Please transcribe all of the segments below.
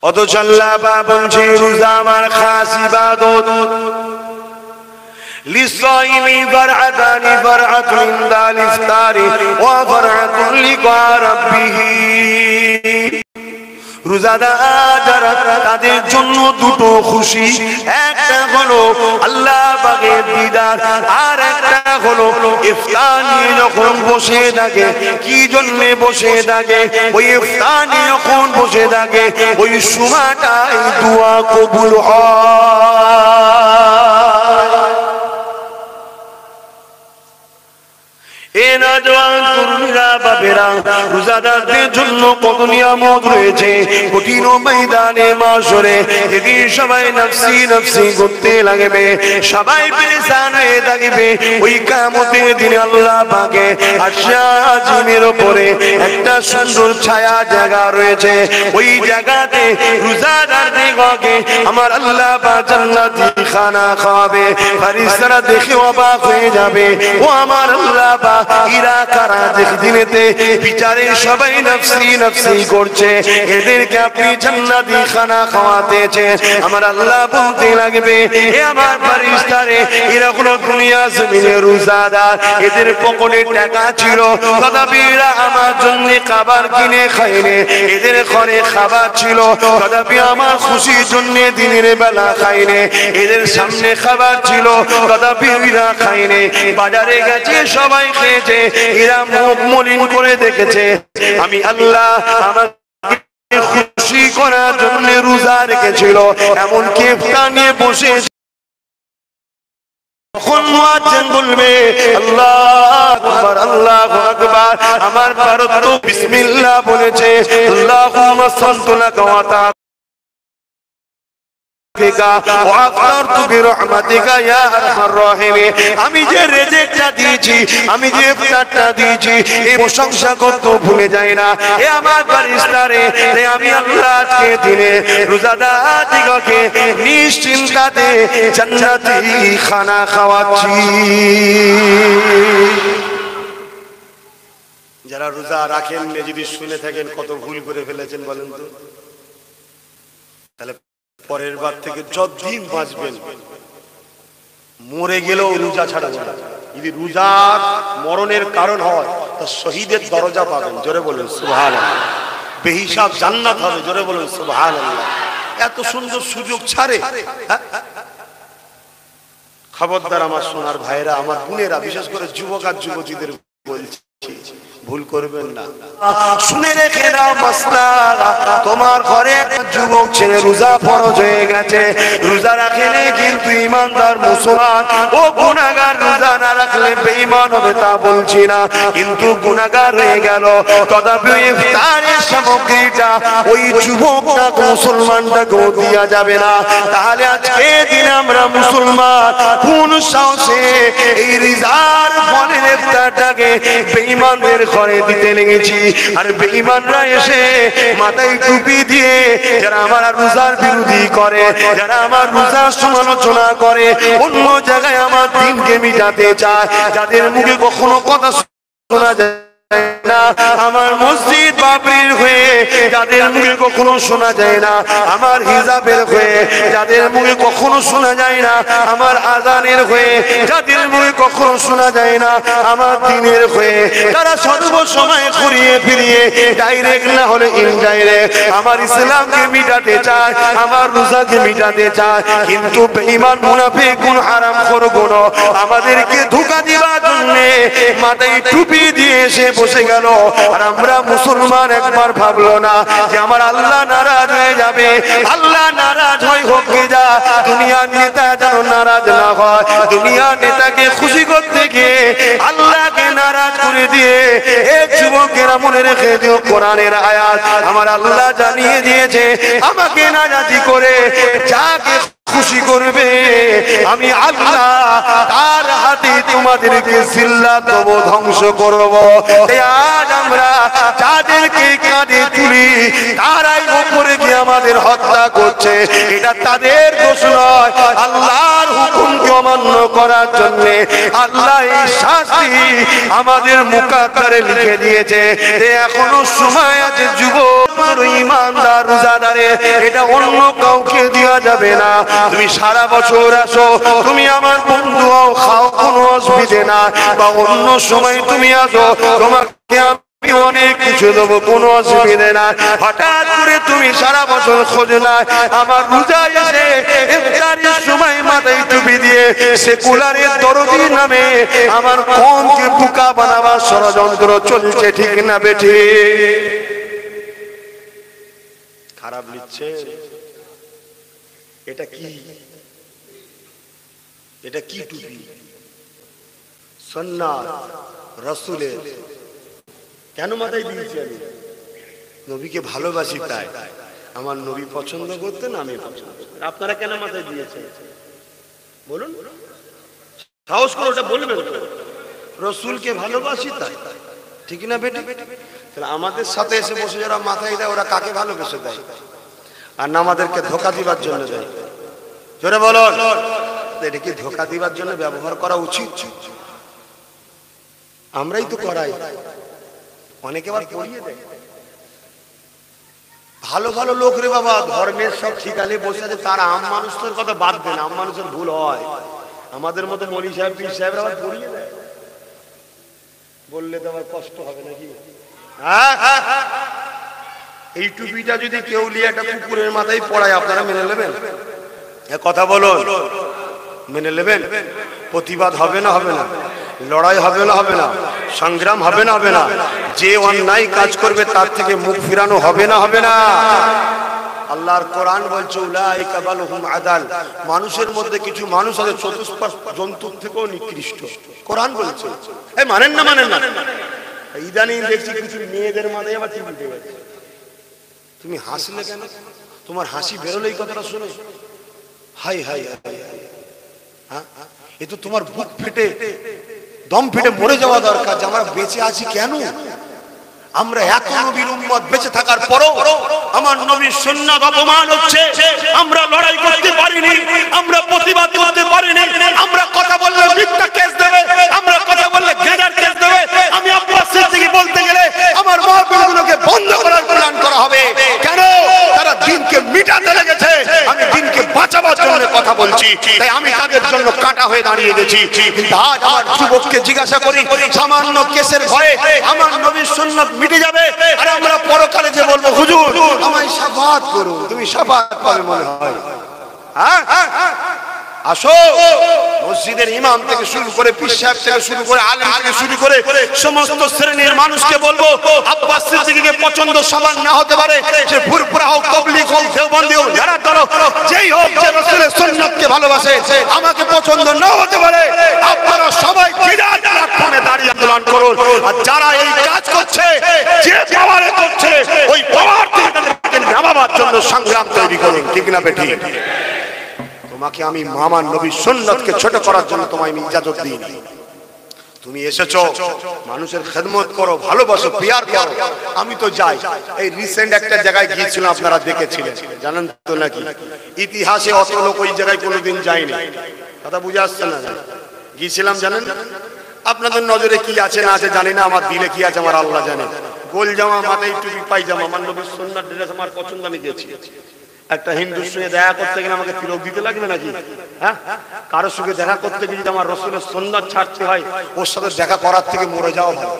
অথচ আল্লাহ পাক বলছে রোজা আমার খাস ইবাদত। লিসাইমি ফারআতানি ফারআতুন দাল ইফতারি ওয়া ফারআতুন লিকা রাব্বিহি। রোজাদার তাদের জন্য দুটো খুশি, একটা হলো আল্লাহ পাকের দিদার, আর একটা হলো ইফতার নিয়ে যখন বসে থাকে। কি জন্য বসে থাকে? ওই ইফতার নিয়ে যখন বসে থাকে ওই সময়টাই দোয়া কবুল হয়। রোজাদারদের জন্য কত নিয়ামত রয়েছে। কঠিন ময়দানে মাশরে যেদিন সবাই নফসি নফসি করতে লাগবে, সবাই পেরেশান হয়ে থাকবে, ওই কিয়ামতের দিনে আল্লাহ পাকে আরশে আজিমের উপরে একটা সুন্দর ছায়া জায়গা রয়েছে। ওই জায়গাতে রোজাদারদেরকে আমার আল্লাহ পাক জান্নাতি খানা খাওয়াবে। ফেরেশতারা দেখে অবাক হয়ে যাবে, ও আমার আল্লাহ পাক ইরা কারা দিনেতে বিচারে সবাই নফসি নফসি করছে, এদেরকে আপনি জান্নাতি খানা খাওয়াতেছেন। আমার আল্লাহ বলতে লাগবে, এ আমার ফেরেশতারে এরা কোন দুনিয়া জমিনে রোজাদার, এদের পকেটে টাকা ছিল তথাপি এরা আমার জন্য খাবার কিনে খায়নি, এদের ঘরে খাবার ছিল তথাপি আমার খুশির জন্য দিনের বেলা খায়নি, এদের সামনে খাবার ছিল তথাপি এরা খায়নি, বাজারে গেছে সবাই খেয়েছে, এরা মুখ মলিন করে দেখেছে। আমি আল্লাহ আমার খুশি করার জন্য রোজা রেখেছিল, এমনকি ইফতার নিয়ে বসে তখন মুয়াজ্জিন বলবে আল্লাহু আকবার আল্লাহু আকবার। আমার ভারত তো বিসমিল্লাহ বলেছে, আল্লাহুম্মা সাল্লি লাকা ওয়া তাআলা আমি যে রেজেকটা দিয়েছি, আমি যে ইফতারটা দিয়েছি, এই প্রশংসা করতে ভুলে যাই না। এ আমার ফেরেশতারে, আমি আল্লাহ আজকে দিনে রোজাদারদিগকে নিশ্চিন্তাতে জান্নাতি খানা খাওয়াচ্ছি। যারা রোজা রাখেন যদি শুনে থাকেন কত ভুল করে ফেলেছেন বলেন তো। তাহলে পরের বার থেকে যতদিন বাঁচবেন, মরে গেলেও রোজা ছাড়াবেন না। যদি রোজা মরণের কারণ হয় তো শহীদের দরজা পাবেন, জোরে বলুন সুবহানাল্লাহ। বেহিসাব জান্নাত হবে, জোরে বলুন সুবহানাল্লাহ। এত সুন্দর সুযোগ ছাড়ে। খবরদার আমার সোনার ভাইরা, আমার বোনেরা, বিশেষ করে যুবক আর যুবতীদের বলছি, ভুল করবেন না। শুনে রেখে দাও মাসলা, তোমার ঘরে একটা যুবক ছেলে রোজা ফরজ হয়ে গেছে, রোজা রাখেনি কিন্তু ইমানদার মুসলমান, ও গুনাহগার। রোজা না রাখলে বেঈমান হবে তা বলছি না, কিন্তু গুনাহগার হয়ে গেল, তথাপি ইফতারের সামগ্রীটা ওই যুবকটা মুসলমানটাকে দেয়া যাবে না। তাহলে আজকে দিনে আমরা মুসলমান কোন সাহসে এই রোজার ফলের ইফতারটাকে বেঈমানদের ঘরে দিতে লেগেছি? আর বেঈমানরা এসে মাথায় টুপি দিয়ে যারা আমার রোজার বিরোধী করে, যারা আমার রোজার সমালোচনা করে, অন্য জায়গায় আমার দিনকে মিটাতে চায়, যাদের মুখে কখনো কথা শোনা যায় না, আমার মসজিদ বাবরির হয়ে যাদের মুখে কখনো শোনা যায় না, আমার হিজাবের হয়ে যাদের মুখে কখনো শোনা যায় না, আমার আযানের হয়ে যাদের মুখে কখনো শোনা যায় না, আমার দ্বীনের হয়ে তারা সর্বসময় ঘুরিয়ে ফিরিয়ে ডাইরেক্ট না হলে ইনডাইরেক্ট আমার ইসলামকে মিটাতে চায়, আমার রোজাকে মিটাতে চায়, কিন্তু বেঈমান মুনাফিক গুণ হারামখোর গুণ আমাদেরকে ধোঁকা দেওয়ার জন্য মাথায় টুপি দিয়ে এসে বসে গেল। আর আমরা মুসলমান একবার ভাবলো না যে আমার আল্লাহ নারাজ হয়ে যাবে। আল্লাহ নারাজ হয় হোক যা, দুনিয়ার নেতা যেন নারাজ না হয়। দুনিয়ার নেতাকে খুশি করতে গিয়ে আল্লাহকে নারাজ করে দিয়ে, এক যুবকেরা মনে রেখে দিও কোরআনের আয়াত আমার আল্লাহ জানিয়ে দিয়েছে, আমাকে নারাজি করে যাকে খুশি করবে আমি আল্লাহ তার হাতে তোমাদেরকে জিল্লাত দেব, ধ্বংস করব। আজ আমরা যাদেরকে কাঁধে তুলি তারাই উপরে গিয়ে আমাদের হত্যা করছে, এটা তাদের দোষ নয়। আল্লাহর হুকুমকে অমান্য করার জন্য আল্লাহ এই শাস্তি আমাদের মুকাদ্দারে লিখে দিয়েছে। এখনো সময় আছে যুবক, তোমার ঈমানদার রোজাদারে এটা অন্য কাউকে দেওয়া যাবে না। তুমি সারা বছর আসো, তুমি আমার বন্ধু হও, খাও, কোনো অসুবিধে না। বা অন্য সময় তুমি আসো, তোমাকে আমি অনেক কিছু দেবো, কোনো অসুবিধে না। হঠাৎ করে তুমি সারা বছর খোঁজ না, আমার রোজা এসে ইফতারের সময় মাথায় টুপি দিয়ে সেকুলারের দরদি নামে আমার কমকে বোকা বানাবার ষড়যন্ত্র চলছে, ঠিক না বেঠি? খারাপ লিখছে। এটা কি? এটা কি টুপি? সুন্নাত রাসূলের। কেন মাথায় দিয়েছি? আমি নবীকে ভালোবাসি, তাই আমার নবী পছন্দ করতেন, আমি পছন্দ করতাম। আপনারা কেন মাথায় দিয়েছেন বলুন? সাহস করে ওটা বলবেন। রাসূলকে ভালোবাসি তাই, ঠিক না বেটা? তাহলে আমাদের সাথে এসে বসে যারা মাথায় দেয়, ওরা কাকে ভালোবেসে দেয়? আর না আমাদেরকে ধোঁকা দিবার জন্য দেয়? জোরে বলো, এটা কি ধোঁকা দিবার জন্য ব্যবহার করা উচিত? আমরাই তো করাই, অনেকে আবার পড়িয়ে দেয়। ভালো ভালো লোক রে বাবা, ধর্মের সব ঠিকানে বসে আছে, তার আম মানুষের কথা বাদ দেন, আম মানুষের ভুল হয়। আমাদের মতো মৌলী সাহেব, পীর সাহেবরা আবার পড়িয়ে দেয়। বললে তো আবার কষ্ট হবে নাকি? এই টুপিটা যদি কেউ নিয়ে একটা কুকুরের মাথায় পড়ায়, আপনারা মেনে নেবেন? কথা বলো, মেনে নেবেন? প্রতিবাদ হবে না হবে না? লড়াই হবে না হবে না? সংগ্রাম হবে না হবে না? যে অন্যায় কাজ করবে তার থেকে মুখ ফিরানো হবে না হবে না? আল্লাহর কোরআন বলছে উলাইকা বালহুম আদাল, মানুষের মধ্যে কিছু মানুষ আছে চতুষ্পাদ জন্তুর থেকেও নিকৃষ্ট। কোরআন বলছে। এই মানেন না মানেন না? ইদানিং দেখছি কিছু মেয়েদের মাথায় আবার টিভি উঠে গেছে। তুমি হাসলে কেন? তোমার হাসি বেরোলেই কথাটা শুনে হাই হাই হাই, হ্যাঁ, এ তো তোমার বুক ফেটে দম ফেটে মরে যাওয়া দরকার যে আমরা বেঁচে আছি কেন? আমরা এত নবীর উম্মত বেঁচে থাকার পরও আমার নবীর সুন্নাত অপমান হচ্ছে। আমরা লড়াই করতে পারিনি, আমরা প্রতিবাদ করতে পারিনি। আমরা কথা বললে মিথ্যা কেস দেবে, আমরা কথা বললে গেজার কেস দেবে। আমি আব্বাস সিদ্দিকী বলতে গেলে আমার মাহফিলগুলোকে বন্ধ করার প্ল্যান করা হবে। কেন? তারা দিনকে মিটাতে লেগেছে, আমি দিনকে বাঁচাবার জন্য কথা বলছি, তাই আমি তাদের জন্য কাটা হয়ে দাঁড়িয়ে গেছি। কিন্তু আজ আমার যুবককে জিজ্ঞাসা করি, সামান্য কেসের ভয়ে আমার নবীর সুন্নাত মিটে যাবে, আর আমরা পরকালে যে বলবো হুজুর আমায় শাফাআত করুন, তুমি শাফাআত পাবে মনে হয়? হ্যাঁ, আসো মসজিদের ইমাম থেকে শুরু করে পীর সাহেব থেকে শুরু করে আলেম থেকে শুরু করে সমস্ত শ্রেণীর মানুষকে বলবো, আব্বাস সিদ্দিকীকে পছন্দ সবার না হতে পারে, সে ফুরফুরা হোক, তাবলীগ হোক, দেওবন্দি হোক, যারা ধরো যেই হোক, যে রাসূলের সুন্নাতকে ভালোবাসে, আমাকে পছন্দ না হতে পারে, আপনারা সবাই বিরাট প্ল্যাটফর্মে দাঁড়িয়ে আন্দোলন করুন। আর যারা এই কাজ করছে, যে পাওয়ারে করছে, ওই পাওয়ার থেকে তাদেরকে নামাবার জন্য সংগ্রাম তৈরি করুন, ঠিক না বেঠি? তোমাকে আমি আমার নবীর সুন্নাতকে ছোট করার জন্য তোমায় আমি ইজাজত দিই। তুমি এসেছো মানুষের খেদমত করো, ভালোবাসো, পিয়ার করো। আমি তো যাই, এই রিসেন্ট একটা জায়গায় গিয়েছিলাম, আপনারা দেখেছিলেন, জানেন তো নাকি? ইতিহাসে অত লোক ওই জায়গায় কোনোদিন যায়নি। কথা বুঝে আসছে না? গিয়েছিলাম, জানেন? আপনাদের নজরে কি আছে না আছে জানি না, আমার দিলে কি আছে আমার আল্লাহ জানে। গোল জামা, মাথায় টুপি, পায়জামা, আমার নবীর সুন্নাত ড্রেস আমার পছন্দ, আমি গেছি। একটা হিন্দুর সঙ্গে দেখা করতে গেলে আমাকে তিলক দিতে লাগবে নাকি? হ্যাঁ, কারোর সঙ্গে দেখা করতে গেলে যদি আমার রাসূলের সুন্নাত ছাড়তে হয়, ওর সাথে দেখা করার থেকে মরে যাওয়া ভালো।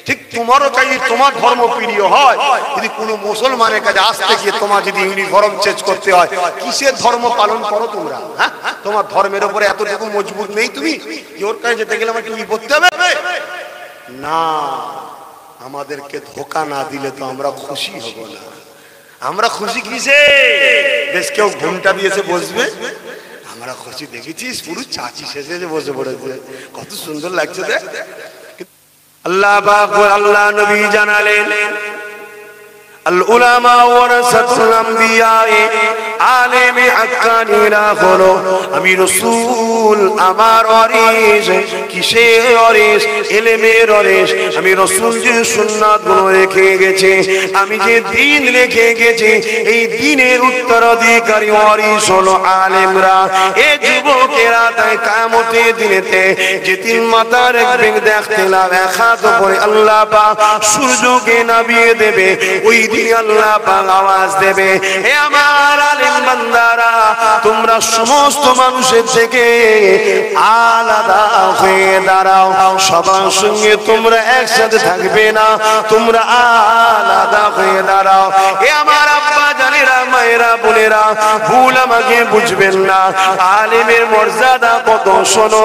ঠিক তোমারও চাই তোমার ধর্ম প্রিয় হয়, যদি কোনো মুসলমানের কাছে আসতে গিয়ে তোমার যদি ইউনিফর্ম চেঞ্জ করতে হয়, কিসের ধর্ম পালন করো তোমরা? হ্যাঁ, তোমার ধর্মের উপরে এতটুকু মজবুত নেই তুমি যে ওর কাছে যেতে গেলে আমাকে টুপি পরতে হবে না? আমাদেরকে ধোঁকা না দিলে তো আমরা খুশি হব না। আমরা খুশি কিসে? বেশ কেউ ঘুমটা দিয়েছে বসবে, আমরা খুশি দেখেছিস পুরো চাচি শেষে বসে পড়েছে, কত সুন্দর লাগছে দেখ। আল্লাহ পাক আল্লাহ নবী জানালেন, আল উলামা ওয়ারাসাতুল আমবিয়া, আলেমে হাক্কানীরা হলো আমি রাসূল, আমার ওয়ারিস। কিসের ওয়ারিস? ইলমের ওয়ারিস। আমি রাসূল যে সুন্নাত গুলো রেখে গেছে, আমি যে দ্বীন রেখে গেছি, এই দ্বীনের উত্তরাধিকারী ওয়ারিস হলো আলেমরা। এই যুবকেরা তাই কিয়ামতের দিনেতে যেদিন মাথা রাখবেন, দেখতে লাভ এক হাত উপরে আল্লাহ পাক সূর্যকে নামিয়ে দেবে, ওই দিন আল্লাহ পাক আওয়াজ দেবে, হে আমার আলেম বান্দারা, তোমরা সমস্ত মানুষের থেকে আলাদা হয়ে দাঁড়াও। সবার সঙ্গে তোমরা একসাথে থাকবে না, তোমরা আলাদা হয়ে দাঁড়াও। হে আমার আব্বা জানেরা, মায়েরা, বোনেরা, ভুল আমাকে বুঝবেন না, আলেমের মর্যাদা কত শোনো।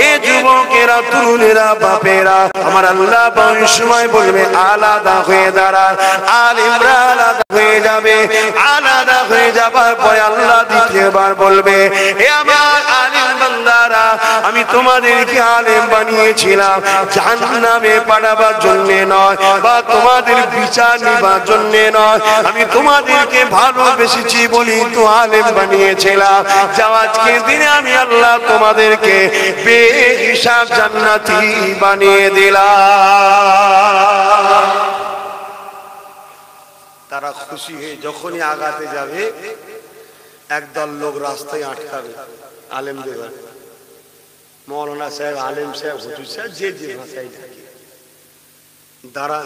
এ যুবকেরা, তরুণেরা, বাপেরা, আমার আল্লাহ ওই সময় বলবে আলাদা হয়ে দাঁড়া। আলেমরা আলাদা হয়ে যাবে, আলাদা হয়ে যাবার পরে আল্লাহ দ্বিতীয়বার বলবে, হে আমার আলেম বান্দারা, আমি তোমাদেরকে আলেম বানিয়েছিলাম জাহান্নামে পাঠাবার জন্য নয়, বা তোমাদের বিচার নিবার জন্য নয়, আমি তোমাদেরকে ভালোবেসেছি বলি তো আলেম বানিয়েছিলাম। যাও আজকের দিনে আমি আল্লাহ তোমাদেরকে বেহিসাব জান্নাতি বানিয়ে দিলাম। তারা খুশি হয়ে যখনই আগাতে যাবে, একদল লোক রাস্তায় আটকাবে আলেমদের, মৌলানা সাহেব, আলেম সাহেব, হুজুর সাহেব, যে যে ভাষায় ডাকে, দাঁড়া,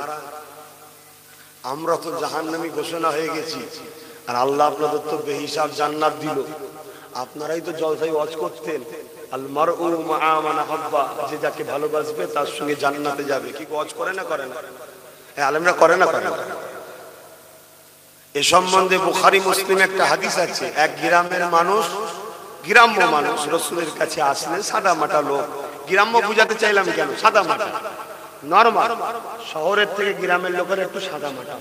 আমরা তো জাহান্নামী ঘোষণা হয়ে গেছি, আর আল্লাহ আপনাদের তো বেহিসাব জান্নাত দিল। আপনারাই তো জলসায় ওয়াজ করতেন, আল মারউ মা'a মান আহাব্বা, যে যাকে ভালোবাসবে তার সঙ্গে জান্নাতে যাবে। কি ওয়াজ করে না করে না? হ্যাঁ, আলেমরা করে না করে না? এ সম্বন্ধে বুখারী মুসলিম একটা হাদিস আছে। এক গ্রামের মানুষ, গ্রাম্য মানুষ রাসূলের কাছে আসলেন, সাদা মাটা লোক। গ্রাম্য বুঝাতে চাইলাম কেন? সাদা মাটা, নরমাল। শহরের থেকে গ্রামের লোকের একটু সাদা মাটা,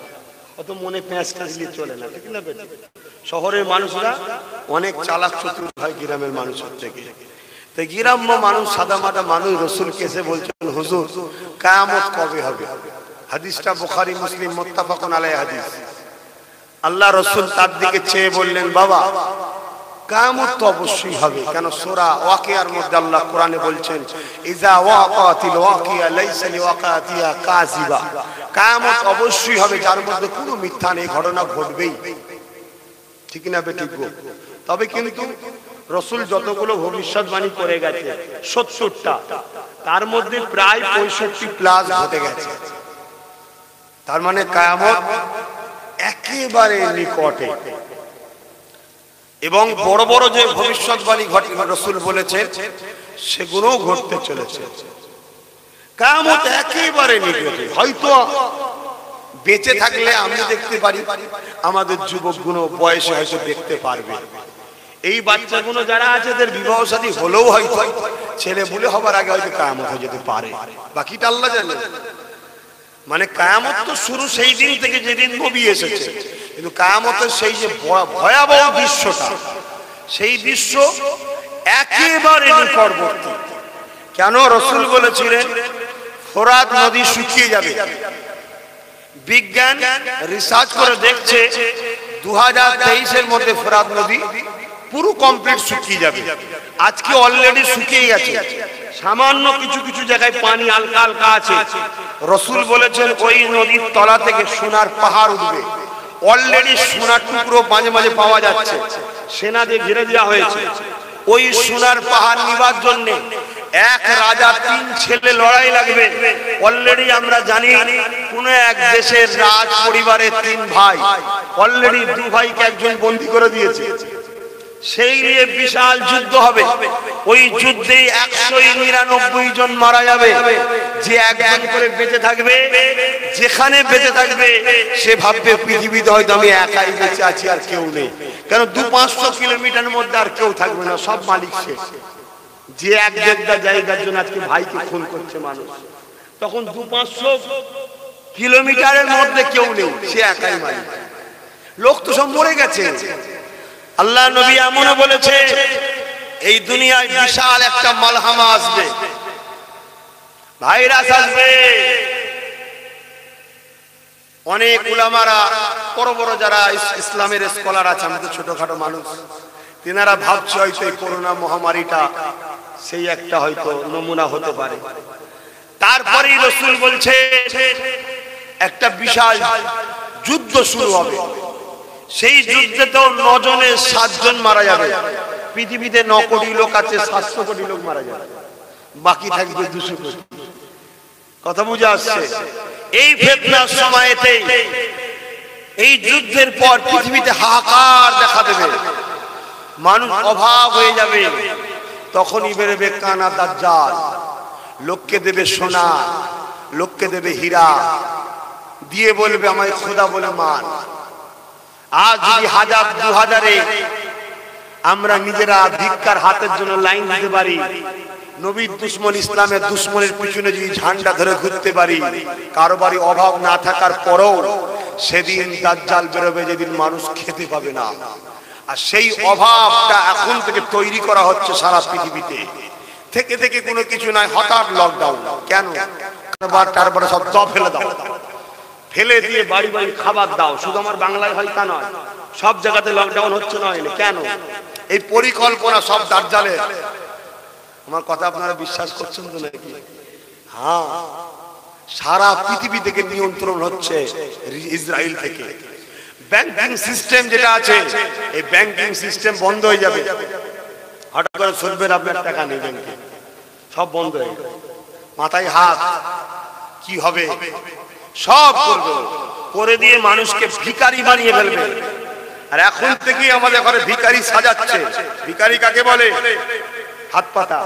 অত মনে পেঁয়াজ কাজলি চলে না, ঠিক না বেটা? শহরের মানুষরা অনেক চালাক চতুর হয় গ্রামের মানুষের থেকে। তাই গ্রাম্য মানুষ, সাদা মাটা মানুষ রাসূলকে এসে বলছেন, হুজুর কিয়ামত কবে হবে? হাদিসটা বুখারী মুসলিম মুত্তাফাকুন আলাইহি হাদিস। আল্লাহ রাসূল তার দিকে চেয়ে বললেন, বাবা কিয়ামত তো অবশ্যই হবে। কেন? সূরা ওয়াকিয়ার মধ্যে আল্লাহ কোরআনে বলছেন, ইযা ওয়াকাতিল ওয়াকিয়া লাইসা লিওয়াকাতিহা কাযিবা। কিয়ামত অবশ্যই হবে, যার মধ্যে কোনো মিথ্যা নেই, ঘটনা ঘটবেই, ঠিক না বেঠিক? তবে কিন্তু রাসূল যতগুলো ভবিষ্যৎবাণী করে গেছে ৭০টা, তার মধ্যে প্রায় ৬৫ প্লাস ঘটে গেছে। তার মানে কিয়ামত একেবারে নিকটে। এবং বড় বড় যে ভবিষ্যৎবাণী রাসূল বলেছেন সেগুলো ঘটতে চলেছে। কিয়ামত একেবারে নিকটে। হয়তো বেঁচে থাকলে আমি দেখতে পারি, আমাদের যুবকগুলো বয়সে হয়তো দেখতে পারবে। এই বাচ্চাগুলো যারা আছে, এদের বিবাহ শাদী হলেও হয়তো ছেলে বলে হবার আগে হয়তো কিয়ামত হয়ে যেতে পারে, বাকিটা আল্লাহ জানে। মানে কিয়ামত তো শুরু সেই দিন থেকে যেদিন নবী এসেছে, কিন্তু কিয়ামতের সেই যে ভয়াবহ দৃশ্যটা, সেই দৃশ্য একেবারে নিকটবর্তী। কেন? রাসূল বলেছিলেন ফোরাত নদী শুকিয়ে যাবে। বিজ্ঞান রিসার্চ করে দেখছে 2023 এর মধ্যে ফোরাত নদী পুরো কমপ্লিট শুকিয়ে যাবে। আজকে অলরেডি শুকিয়ে গেছে, সামান্য কিছু কিছু জায়গায় পানি হালকা হালকা আছে। রাসূল বলেছেন ওই নদীর তলা থেকে সোনার পাহাড় উঠবে। অলরেডি সোনার টুকরো মাঝে মাঝে পাওয়া যাচ্ছে, সেনা দিয়ে ঘিরে দেওয়া হয়েছে। ওই সোনার পাহাড় নিবার জন্য এক রাজা 3 ছেলে লড়াই লাগবে। অলরেডি আমরা জানি কোন এক দেশের রাজ পরিবারের 3 ভাই, অলরেডি 2 ভাইকে একজন বন্দী করে দিয়েছে। সেই নিয়ে বিশাল যুদ্ধ হবে। ওই যুদ্ধে 199 জন মারা যাবে। যে একজন করে বেঁচে থাকবে, যেখানে বেঁচে থাকবে সে ভাববে পৃথিবীতে হয়তো আমি একাই বেঁচে আছি, আর কেউ নেই। কেন? 200-500 কিলোমিটার মধ্যে আর কেউ থাকবে না, সব মালিক শেষ। যে এক জায়গার জন্য আজকে ভাইকে খুন করছে মানুষ, তখন 200-500 কিলোমিটারের মধ্যে কেউ নেই, সে একাই মালিক। লোক তো সব মরে গেছে। আল্লাহ নবী এমনও বলেছে এই দুনিয়ায় বিশাল একটা মালহামা আসবে, ভাইরাস আসবে। অনেক উলামারা বড় বড় যারা ইসলামের স্কলার আছে, আমাদের ছোটখাটো মানুষ, তেনারা ভাবছে হয়তো এই করোনা মহামারীটা সেই একটা হয়তো নমুনা হতে পারে। তারপরেই রাসূল বলছে একটা বিশাল যুদ্ধ শুরু হবে, সেই যুদ্ধে তো 9 জনে 7 জন মারা যাবে। পৃথিবীতে 9 কোটি লোক আছে, 700 কোটি লোক মারা যাবে, বাকি থাকবে 200 কোটি। কথা বুঝে আসছে? এই ফিতনার সময়তে, এই যুদ্ধের পর পৃথিবীতে হাহাকার দেখা দেবে, মানুষ অভাব হয়ে যাবে। তখনই বেরোবে কানা দাজ্জাল, লোককে দেবে সোনা, লোককে দেবে হীরা, দিয়ে বলবে আমায় খোদা বলে মান। আজ যদি 1000 2000-এ আমরা নিজেরা ভিক্ষার হাতের জন্য লাইন দিতে পারি, নবীর দুশ্মন ইসলামের দুশ্মনের পিছনে যদি ঝান্ডা ধরে ঘুরতে পারি, কারো বাড়ি অভাব না থাকার পরেও সেদিন দাজ্জাল বেরোবে যেদিন মানুষ খেতে পাবে না। আর সেই অভাবটা এখন থেকে তৈরি করা হচ্ছে সারা পৃথিবীতে। থেকে থেকে কোনো কিছু নাই, হঠাৎ লকডাউন। কেন? তারপরে সব দাও ফেলে দাও, ফেলে দিয়ে বাড়ি বাড়ি খাবার দাও। শুধু আমার বাংলায় হয় তা নয়, সব জায়গাতে লকডাউন হচ্ছে না। কেন? এই পরিকল্পনা সব দাজ্জালের। আমার কথা আপনারা বিশ্বাস করছেন তো নাকি? হ্যাঁ, সারা পৃথিবী থেকে নিয়ন্ত্রণ হচ্ছে ইসরায়েল থেকে। ব্যাংকিং সিস্টেম যেটা আছে, এই ব্যাংকিং সিস্টেম বন্ধ হয়ে যাবে। হঠাৎ করে শুনবেন আপনার টাকা নেই ব্যাংকে, সব বন্ধ হয়ে যাবে। মাথায় হাত, কি হবে? সব করবে, করে দিয়ে মানুষকে ভিখারি বানিয়ে ফেলবে। আর এখন থেকেই আমাদের ঘরে ভিখারি সাজাচ্ছে। ভিখারি কাকে বলে? হাত পাতা,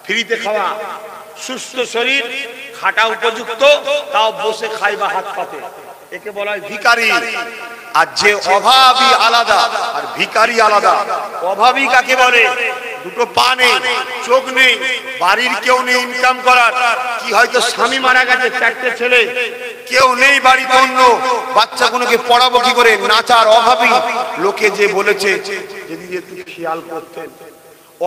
ফ্রিতে খাওয়া, সুস্থ শরীর, খাটা উপযুক্ত, তাও বসে খাইবা হাত পাতে, একে বলা হয় ভিখারি। আর যে অভাবী আলাদা আর ভিখারি আলাদা। অভাবী কাকে বলে? দুটো পা নেই, চোখ নেই, বাড়ির কেউ নেই ইনকাম করার, কি হয়তো স্বামী মারা গেছে, 4টে ছেলে, কেউ নেই বাড়িতে, অন্য বাচ্চাগুলোকে পড়াবো কি করে, নাচার অভাবী। লোকে যে বলেছে যদি একটু খেয়াল করতেন,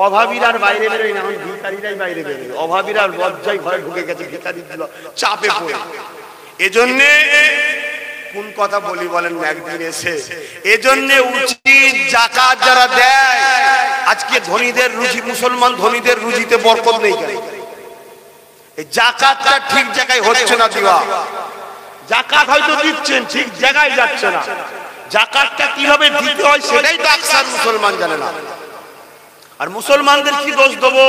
অভাবীরা আর বাইরে বেরোয় না, ভিখারিরাই বাইরে বেরোয়। অভাবীরা লজ্জায় ঘরে ঢুকে গেছে, ভিখারি চাপে পড়ে। এজন্য কোন কথা বলি বলেন একদিন এসে, এজন্য উচিত যাকাত যারা দেয়, আজকে ধনীদের রুজি, মুসলমান ধনীদের রুজিতে বরকত নেই কেন? এই যাকাতটা ঠিক জায়গায় হচ্ছে না দেওয়া। যাকাত হয়তো দিচ্ছেন, ঠিক জায়গায় যাচ্ছে না। যাকাতটা কিভাবে দিতে হয় সেটাই তো আকসার মুসলমান জানে না। আর মুসলমানদের কি দোষ দেবো?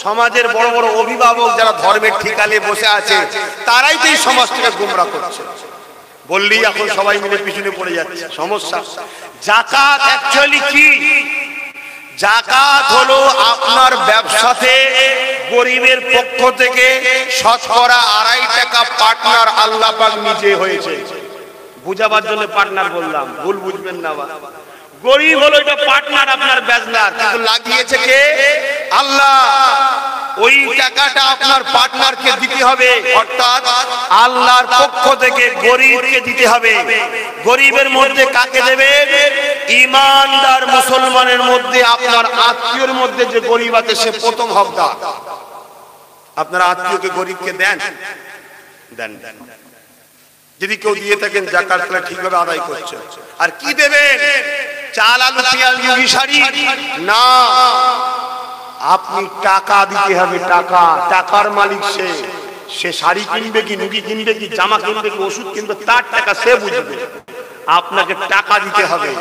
সমাজের বড় বড় অভিভাবক যারা ধর্মের ঠিকালে বসে আছে, তারাই তো এই সমাজটাকে গোমরা করছে। বললেই এখন সবাই মিলে পিছনে পড়ে যাচ্ছে, সমস্যা। যাকাত অ্যাকচুয়ালি কি? যাকাত হলো আপনার ব্যবসাতে গরিবের পক্ষ থেকে শতকরা 2.5 টাকা পার্টনার আল্লাহ পাক নিজে হয়েছে। বুঝাবার জন্য পার্টনার বললাম, ভুল বুঝবেন না। গরিব হলো এটা পার্টনার, আপনার ব্যাচলার, কিন্তু লাগিয়েছে কে? আল্লাহ। ওই টাকাটা আপনার পার্টনারকে দিতে হবে, অর্থাৎ আল্লাহর পক্ষ থেকে গরিবকে দিতে হবে। গরিবের মধ্যে কাকে দেবে? ঈমানদার মুসলমানের মধ্যে, আপনার আত্মীয়র মধ্যে যে গরিব আছে সে প্রথম হকদার। আপনার আত্মীয়কে গরিবকে দেন, দেন দেন। যদি কেউ দিয়ে থাকেন যাকাত তাহলে ঠিকভাবে আদায় করছে। আর কি দেবেন? চাল, আলু, পেঁয়াজ, মুরগি, শাড়ি না, আপনি টাকা দিতে হবে। টাকা, টাকার মালিক সে। সে শাড়ি কিনবে কি, মুরগি কিনবে কি, জামা কিনবে কি, ওষুধ কিনবে, তার টাকা সে বুঝবে। আপনাকে টাকা দিতে হবে।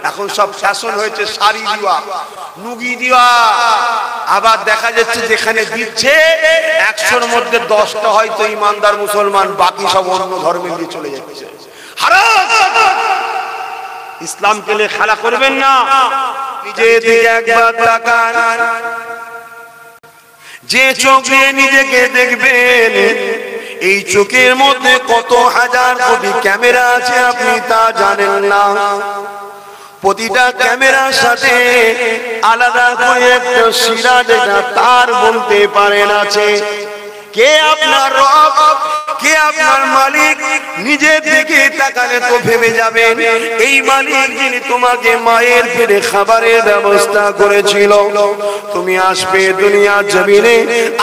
এখন সব ফ্যাশন হয়েছে শাড়ি দেওয়া, মুরগি দেওয়া। আবার দেখা যাচ্ছে যেখানে দিচ্ছে 100-র মধ্যে 10টা হয়তো ইমানদার মুসলমান, বাকি সব অন্য ধর্মে দিয়ে চলে যাচ্ছে। হারাম। ইসলামকে নিয়ে খেলা করবেন না। নিজে দিকে একবার তাকান, যে চোখ দিয়ে নিজেকে দেখবেন, এই চোখের মধ্যে কত হাজার কোটি ক্যামেরা আছে আপনি তা জানেন না। প্রতিটা ক্যামেরার সাথে আলাদা করে একটা শিরা, যেটা তার বলতে পারেন আছে। কে আপনার রব? কে আপনার মালিক নিজের দিকে তাকালে তো ভেবে যাবেন এই মালিক যিনি তোমাকে মায়ের পেটে খাবারের ব্যবস্থা করেছিল, তুমি আসবে দুনিয়ার জমিনে,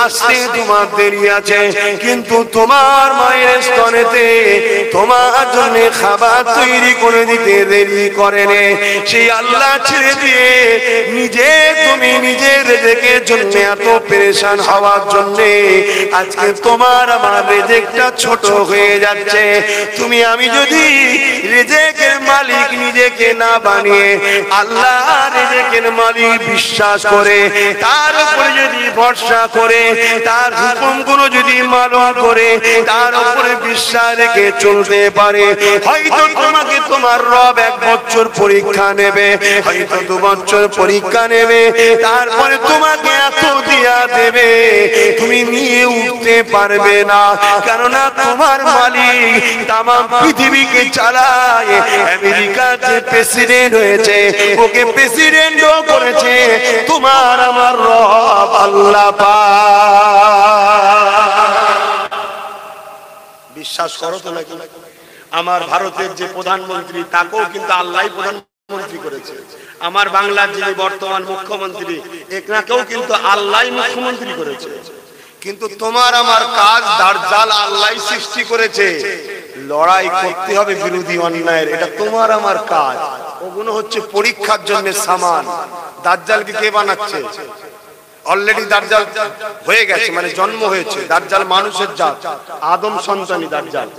আসতে তোমার দেরি আছে, কিন্তু তোমার মায়ের স্তনেতে তোমার জন্য খাবার তৈরি করে দিতে দেরি করেনি। সেই আল্লাহ ছেড়ে দিয়ে তুমি নিজের রেজেকের জন্য এত পেরেশান হওয়ার জন্য আজকে তোমার আমার রেজেকটা ছোট হয়ে যাচ্ছে। তুমি আমি যদি রেজেকের মালিক নিজেকে না বানিয়ে আল্লাহ রেজেকের মালিক বিশ্বাস করে, তার উপরে যদি ভরসা করে, তার হুকুমগুলো যদি মালুম করে, তার উপরে বিশ্বাস রেখে চলতে পারে, হয়তো তোমাকে তোমার রব 1 বছর পরীক্ষা নেবে, হয়তো 2 বছর পরীক্ষা নেবে, তারপরে তোমাকে এত দিয়া দেবে তুমি নিয়ে উঠতে পারবে না। কেননা তোমার মালিক তামাম পৃথিবীকে চালায়। আমেরিকার যে প্রেসিডেন্ট হয়েছে ওকে প্রেসিডেন্টও করেছে তোমার আমার রব আল্লাহ পাক। বিশ্বাস করো তো নাকি? আমার ভারতের যে প্রধানমন্ত্রী তাকেও কিন্তু আল্লাহই প্রধানমন্ত্রী করেছে। আমার বাংলার যিনি বর্তমান মুখ্যমন্ত্রী একনাকেও কিন্তু আল্লাহই মুখ্যমন্ত্রী করেছে। কিন্তু তোমার আমার কাজ দাজ্জাল আল্লাহই সৃষ্টি করেছে। লড়াই করতে হবে বিরোধী অন্যায়ের, এটা তোমার আমার কাজ। ওগুলো হচ্ছে পরীক্ষার জন্য সামান। দাজ্জালকে কে বানাচ্ছে? অলরেডি দাজ্জাল হয়ে গেছে, মানে জন্ম হয়েছে। দাজ্জাল মানুষের জাত, আদম সন্তানী দাজ্জাল।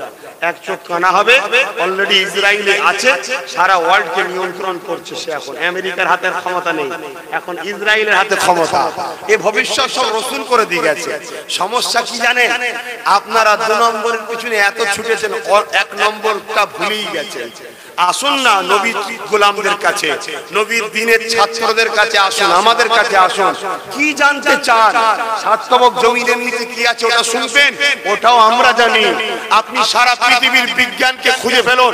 1 চোখ কানা হবে, অলরেডি ইসরায়েলে আছে, সারা ওয়ার্ল্ডকে নিয়ন্ত্রণ করছে সে। এখন আমেরিকার হাতের ক্ষমতা নেই, এখন ইসরায়েলের হাতে ক্ষমতা। এই ভবিষ্যৎ সব রাসূল করে দিয়ে গেছে। সমস্যা কি জানেন? আপনারা 2 নম্বরের পিছনে এত ছুটেছেন, 1 নম্বরটা ভুলেই গেছেন। আসুন না নবীর গোলামদের কাছে, নবীর দ্বীনের ছাত্রদের কাছে আসুন, আমাদের কাছে আসুন। কি জানতে চান? সাতবক জমিনের নিচে কি আছে ওটা শুনবেন? ওটাও আমরা জানি। আপনি সারা পৃথিবীর বিজ্ঞানকে খুঁজে ফেলুন,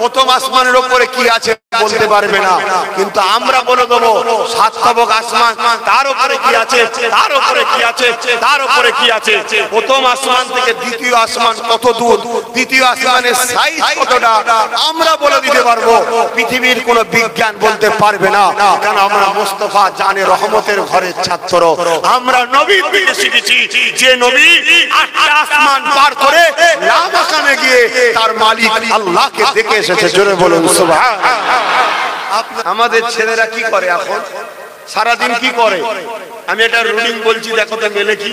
প্রথম আসমানের উপরে কি আছে বলতে পারবে না, কিন্তু আমরা বলে দেবো সাতবক আসমান, তার উপরে কি আছে, তার উপরে কি আছে, তার উপরে কি আছে। প্রথম আসমান থেকে দ্বিতীয় আসমান কত দূর, দ্বিতীয় আসমানের সাইজ কতটা, আমরা বলে দিতে পারবো। পৃথিবীর কোন বিজ্ঞান বলতে পারবে না, কারণ আমরা মুস্তাফা জানে রহমতের ঘরের ছাত্র। আমরা নবীর থেকে শিখেছি যে নবী 8টা আসমান পার করে লামাকানে গিয়ে তার মালিক আল্লাহকে দেখে এসেছে। জোরে বলুন সুবহানাল্লাহ। আমাদের ছেলেরা কি করে এখন? সারাদিন কি করে? আমি এটা রুটিন বলছি, দেখো তো মেলে কি।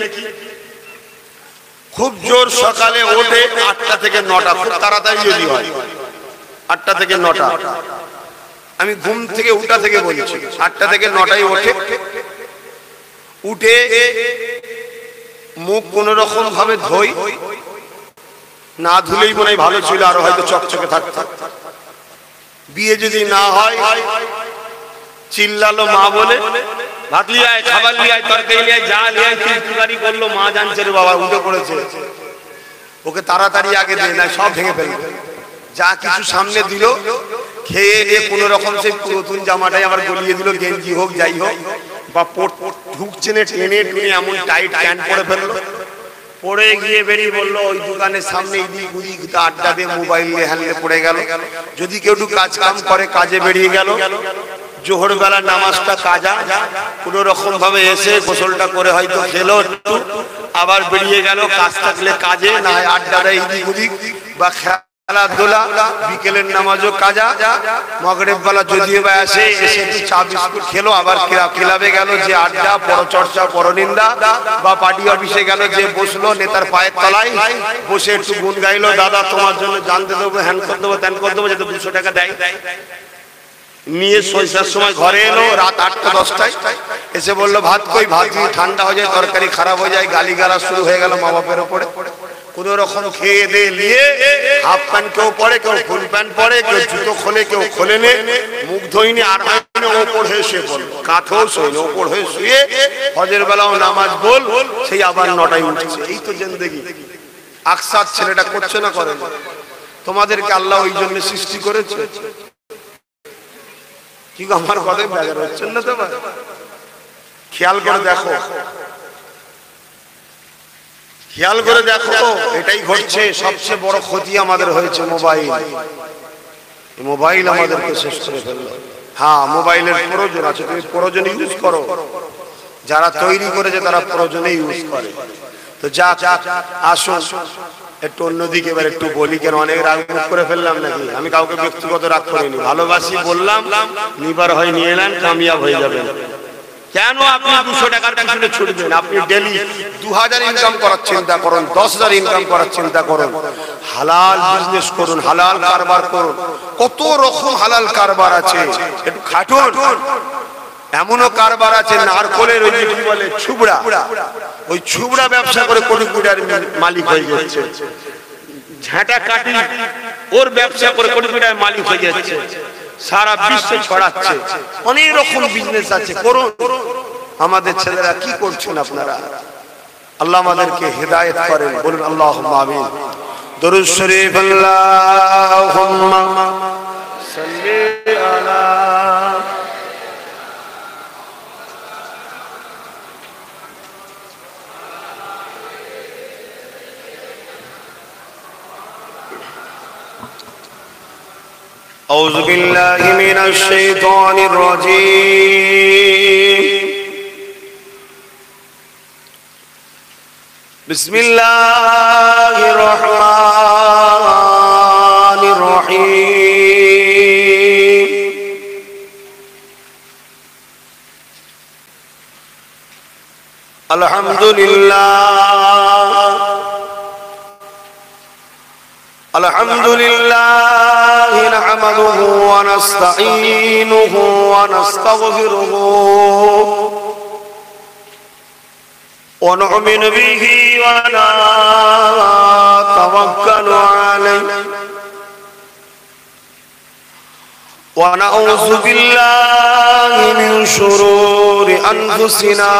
খুব জোর সকালে ওঠে 8টা থেকে 9টা, খুব তাড়াতাড়ি যদি হয় 8টা থেকে 9টা। আমি ঘুম থেকে উঠা থেকে বলছি, 8টা থেকে 9টায় ওঠে। উঠে মুখ কোন রকম ভাবে ধোই, না ধুলেই মনে হয় ভালো ছিল, আরো হয়তো চকচকে থাকতো। বিয়ে যদি না হয় চিল্লালো মা বলে, ভাত লিয়ে আয়, খাবার লিয়ে আয়, তরকারি লিয়ে আয়, যা লিয়ে আয়, চিৎকারি করলো, মা জানছে রে বাবা উঠে পড়েছে। ওকে তাড়াতাড়ি আগে দেয় না, সব ভেঙে ফেলবে। যা কিছু সামনে দিল খেয়ে নিয়ে কোন রকম সেই নতুন জামাটাই আবার গলিয়ে দিল, গেঞ্জি হোক যাই হোক, বা ঢুকছে না টেনে টুনে এমন টাইট প্যান্ট পরে ফেললো। পড়ে গিয়ে বেরিয়ে বললো ওই দোকানের সামনে এদিক ওদিক আড্ডা দিয়ে মোবাইল নিয়ে হ্যান্ডে পড়ে গেল। যদি কেউ একটু কাজ কাম করে কাজে বেরিয়ে গেল। জোহর বেলা নামাজটা কাজা কোন রকম ভাবে এসে গোসলটা করে হয়তো খেলো, আবার বেরিয়ে গেল। কাজ থাকলে কাজে, না আড্ডা দেয় এদিক ওদিক বা খেলাধুলা, বিকেলের নামাজও কাজা। মাগরিব বেলা যদিও বা আসে, এসে একটু চা বিস্কুট খেলো, আবার ক্লাবে গেল যে আড্ডা, পরচর্চা, পরনিন্দা, বা পার্টি অফিসে গেল যে বসলো নেতার পায়ের তলায় বসে একটু গুণ গাইলো, দাদা তোমার জন্য জানতে দেবো, হ্যান করে দেবো, ত্যান করে দেবো, যাতে 200 টাকা দেয়। নিয়ে 6টার সময় ঘরে এলো, রাত 8টা 10টায় এসে বললো ভাত কই, ভাত ঠান্ডা হয়ে যায়, তরকারি খারাপ হয়ে যায়, গালিগালা শুরু হয়ে গেল মা বাপের উপরে। কোন রকম খেয়ে দিয়ে নিয়ে হাফ প্যান্ট কেউ পরে, কেউ ফুল প্যান্ট পরে, কেউ জুতো খোলে, কেউ খোলে নে, মুখ ধোয়নি, আর ওপর হয়ে শুয়ে পড়ল, কাঁথেও শোয় না, ওপর হয়ে শুয়ে ফজর বেলাও নামাজ বল, সেই আবার 9টায় উঠছে। এই তো জিন্দেগি। আকসার ছেলেটা করছে না, করে তোমাদেরকে আল্লাহ ওই জন্য সৃষ্টি করেছে। কি আমার কথায় বেজার হচ্ছেন না? তো খেয়াল করে দেখো, খেয়াল করে দেখো, এটাই ঘটছে। সবচেয়ে বড় ক্ষতি আমাদের হয়েছে মোবাইল। মোবাইল আমাদেরকে শেষ করে ফেললো। হ্যাঁ, মোবাইলের প্রয়োজন আছে, তুমি প্রয়োজনে ইউজ করো। যারা তৈরি করেছে তারা প্রয়োজনে ইউজ করে। তো যা আসো একটু অন্যদিকে এবার একটু বলি, কেন অনেক রাগ মুখ করে ফেললাম নাকি? আমি কাউকে ব্যক্তিগত রাগ করিনি, ভালোবাসি বললাম, নিবার হয় নিয়ে নেন, কামিয়াব হয়ে যাবেন। কেন আপনি 200 টাকার পিছনে ছুটবেন? আপনি ডেলি 2000 ইনকাম করার চিন্তা করুন, 10,000 ইনকাম করার চিন্তা করুন। হালাল বিজনেস করুন, হালাল কারবার করুন। কত রকম হালাল কারবার আছে, একটু খাটুন। এমনও কারবার আছে নারকলের ওই যে কি বলে ছুবড়া, ওই ছুবড়া ব্যবসা করে কোটি কোটি মালিক হয়ে যাচ্ছে। ঝাঁটা কাটি ওর ব্যবসা করে কোটি কোটি মালিক হয়ে যাচ্ছে, সারা বিশ্বে ছড়াচ্ছে। অনেক রকম বিজনেস আছে, করুন। আমাদের ছেলেরা কি করছেন আপনারা? আল্লাহ আমাদেরকে হেদায়েত করেন, বলুন আল্লাহুম্মা আমিন। দরুদ শরীফ আল্লাহুম্মা সাল্লি আলা أعوذ بالله من الشيطان الرجيم بسم الله الرحمن الرحيم الحمد لله الحمد لله نحمده ونستعينه ونستغفره ونؤمن به ونتوكل عليه ونعوذ بالله من شرور أنفسنا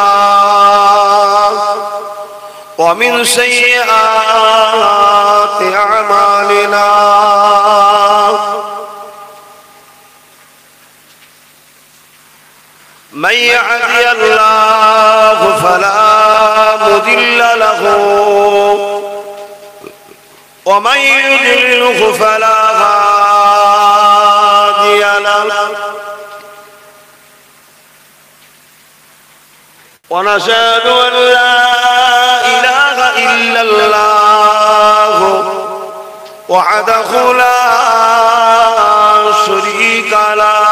ومن سيئات أعمالنا من يهده الله فلا مضل له ومن يضلله فلا هادي له ونشهد أن لا إله إلا الله وحده لا شريك له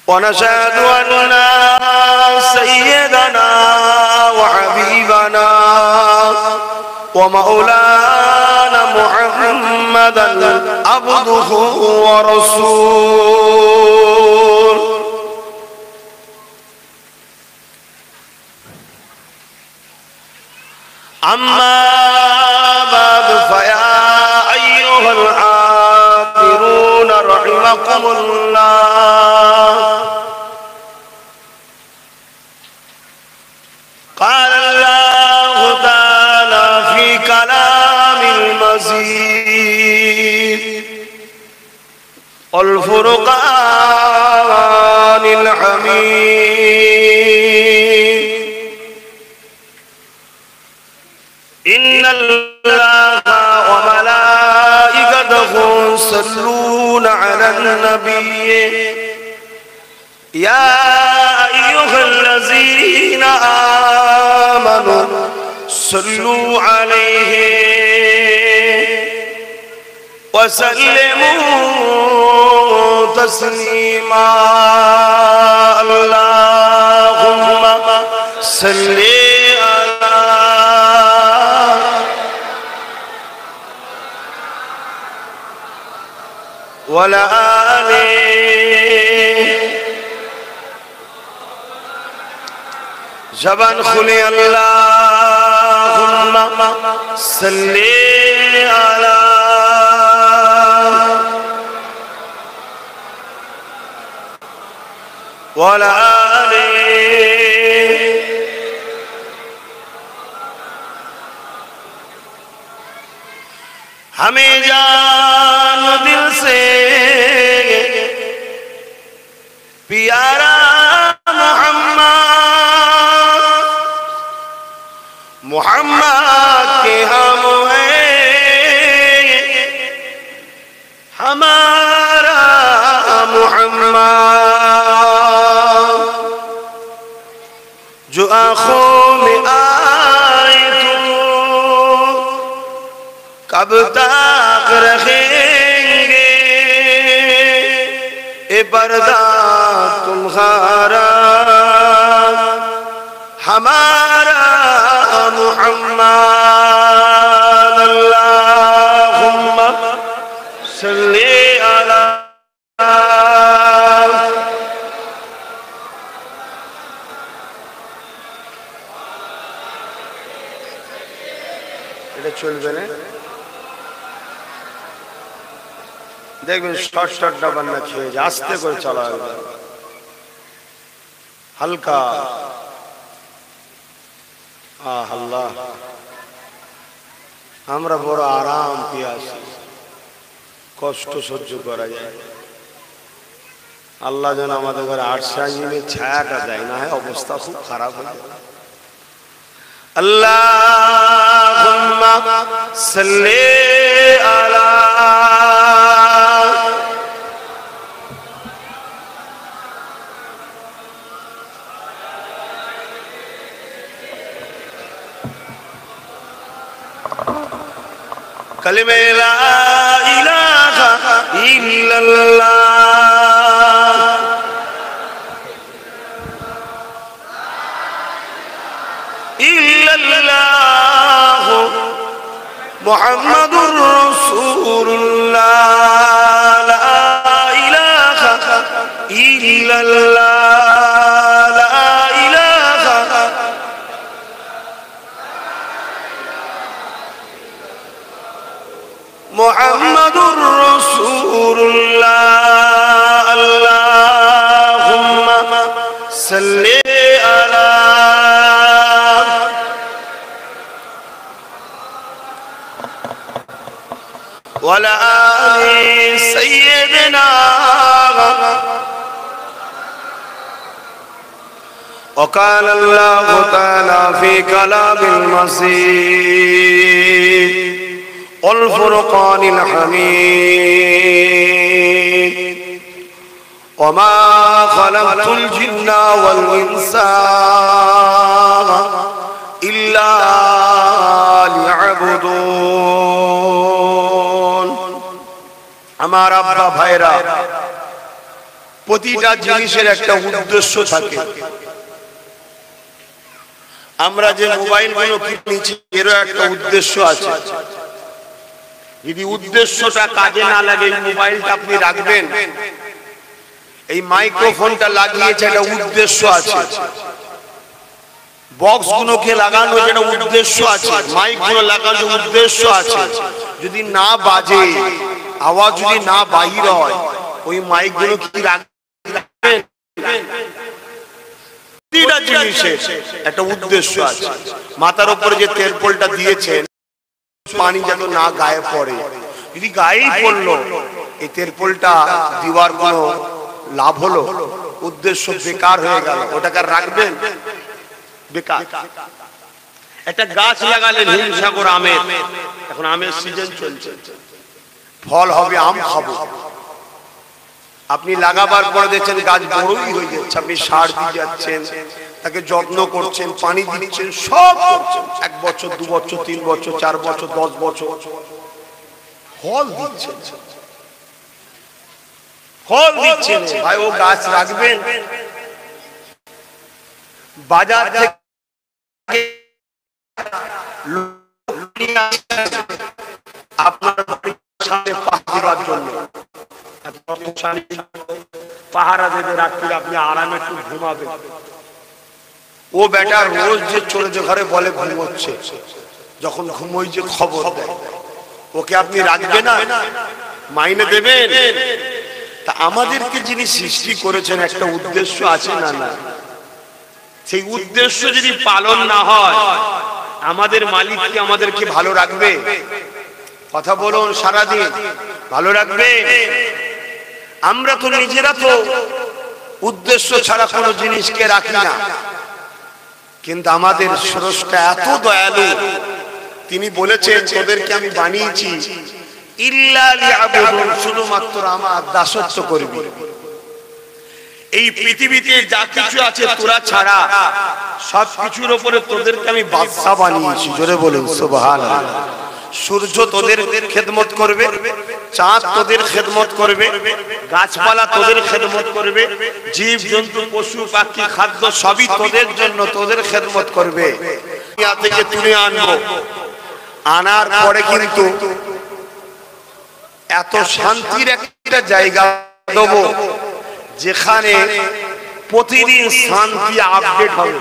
ونشهد أن سيدنا وحبيبنا ومولانا محمدا عبده ورسوله أما بعد فيا أيها الحاضرون رحمكم الله قال الله تعالى في كلام المزيد والفرقان الحميد إن الله وملائكته يصلون على النبي يا أيها الذين آمنوا صلوا عليه وسلموا تسليما اللهم صل على وعلى آله জবান খুলে আল্লাহুম্মা সাল্লি আলা ওয়ালা আলিহি हमें जान दिल से प्यारा कब तक रखेंगे ए पर्दा तुम्हारा हमारा मुहम्मद अल्लाहुम्मा सल्ली अला এটা চলবে না দেখবেন শর্ট শর্ট ডাবার না খেয়ে আস্তে করে চালাবে হালকা আল্লাহ আমরা বড় আরাম পেয়ে আসি কষ্ট সহ্য করা যায় আল্লাহ যেন আমাদের ঘরে আটসাইনের ছায়াটা দেয় না হয় অবস্থা খুব খারাপ হয়ে যাবে আল্লাহুম্মা সাল্লি আলা कलिमे ला इलाहा इल्लल्लाह इल्लल्लाह मुहम्मदुर रसूलुल्लाह ला इलाहा इल्लल्लाह ला इलाहा मुहम्मदुर रसूलुल्लाह अल्लाहुम्मा सल्ली अला वला आलि सय्यिदना وقال الله تعالى في كلام المسيح والفرقان الحميد وما خلقت الجن والإنس إلا ليعبدون আমার আব্বা ভাইরা প্রতিটা জিনিসের একটা উদ্দেশ্য থাকে আমরা যে মোবাইলগুলো কিনেছি এরও একটা উদ্দেশ্য আছে যদি উদ্দেশ্যটা কাজে না লাগে এই মোবাইলটা আপনি রাখবেন এই মাইক্রোফোনটা লাগিয়েছে একটা উদ্দেশ্য আছে বক্সগুলোকে লাগানো যেটা উদ্দেশ্য আছে মাইকগুলো লাগানো উদ্দেশ্য আছে যদি না বাজে আওয়াজ যদি না বাহির হয় ওই মাইকগুলো কি রাখবেন প্রতিটা জিনিসের একটা উদ্দেশ্য আছে মাথার উপরে যে তেরপলটা দিয়েছেন পানি যেন না গায়ে পড়ে যদি গায়েই পড়লো এই তেরপলটা দিওয়ার কোনো লাভ হলো উদ্দেশ্য বেকার হয়ে গেল ওটাকে রাখবেন বেকার একটা গাছ লাগালেন হিমসাগর আমের এখন আমের সিজন চলছে ফল হবে আম খাবো আপনি লাগাবার পরে দেখছেন গাছ বড়ই হয়ে যাচ্ছে আপনি সার দিয়ে যাচ্ছেন তাকে যত্ন করছেন পানি দিচ্ছেন সব করছেন 1 বছর 2 বছর 3 বছর 4 বছর 10 বছর ফল দিচ্ছেন ভাই ও গাছ রাখবেন বাজার থেকে আপনার সামনে পাহারার জন্য পাহারা দেবে রাখলে আপনি আরামে একটু ঘুমাবেন ও বেটা রোজ যে চলে যে ঘরে বলে ঘুমোচ্ছে যখন ঘুমোই যে খবর দেয় ওকে আপনি রাখবেন না মাইনে দেবেন তা আমাদেরকে যিনি সৃষ্টি করেছেন একটা উদ্দেশ্য আছে না না সেই উদ্দেশ্য যদি পালন না হয় আমাদের মালিক কি আমাদেরকে ভালো রাখবে কথা বলুন সারাদিন ভালো রাখবে আমরা তো নিজেরা তো উদ্দেশ্য ছাড়া কোনো জিনিসকে রাখি না কিন্তু আমাদের স্রষ্টা এত দয়ালু তিনি বলেছেন তোদেরকে আমি বানিয়েছি ইল্লা লিয়াবুদুন শুধুমাত্র আমার দাসত্ব করবি এই পৃথিবীতে যা কিছু আছে তোরা ছাড়া সবকিছুর উপরে তোদেরকে আমি বাদশা বানিয়েছি জোরে বলুন সুবহানাল্লাহ সূর্য তোদের খেদমত করবে, চাঁদ তোদের খেদমত করবে, গাছপালা তোদের খেদমত করবে, জীব জন্তু পশু পাখি খাদ্য সবই তোদের জন্য তোদের খেদমত করবে। দুনিয়া থেকে তুলে আনবো, আনার পরে কিন্তু এত শান্তির একটা জায়গা দেবো যেখানে প্রতিদিন শান্তি আপডেট হবে।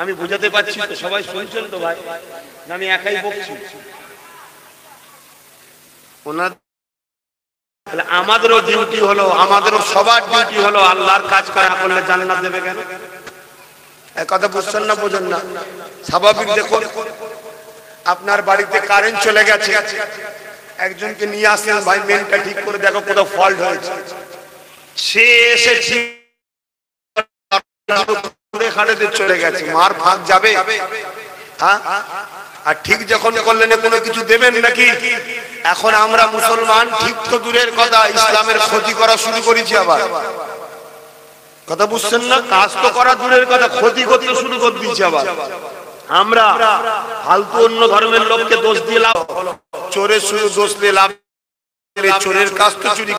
আমি বুঝাতে পারছি তো? সবাই শুনছেন তো ভাই? আমি একাই বলছি? আমাদেরও ডিউটি হলো, আমাদেরও সবার ডিউটি হলো আল্লাহর কাজ করা, করলে জান্নাত দেবে কেন? কথা বুঝছেন না? বোঝেন না? স্বাভাবিক দেখুন, আপনার বাড়িতে কারেন্ট চলে গেছে, একজনকে নিয়ে আসেন, ভাই মেনটা ঠিক করে দেখো কোথাও ফল্ট হয়েছে। সে এসে ঠিক চলে গেছে, মার ফাঁক যাবে? হ্যাঁ, আর ঠিক যখন করলেন কোনো কিছু দেবেন নাকি? এখন আমরা মুসলমান ঠিক তো দূরের কথা, ইসলামের ক্ষতি করা শুরু করেছি আবার। কথা বুঝছেন না? কাজ তো করা দূরের কথা, ক্ষতি করতে শুরু করে দিয়েছি আবার। আমরা ফালতু অন্য ধর্মের লোককে দোষ দিয়ে লাভ, চোরের শুধু দোষ দিয়ে লাভ, চোরের কাজ তো চুরি।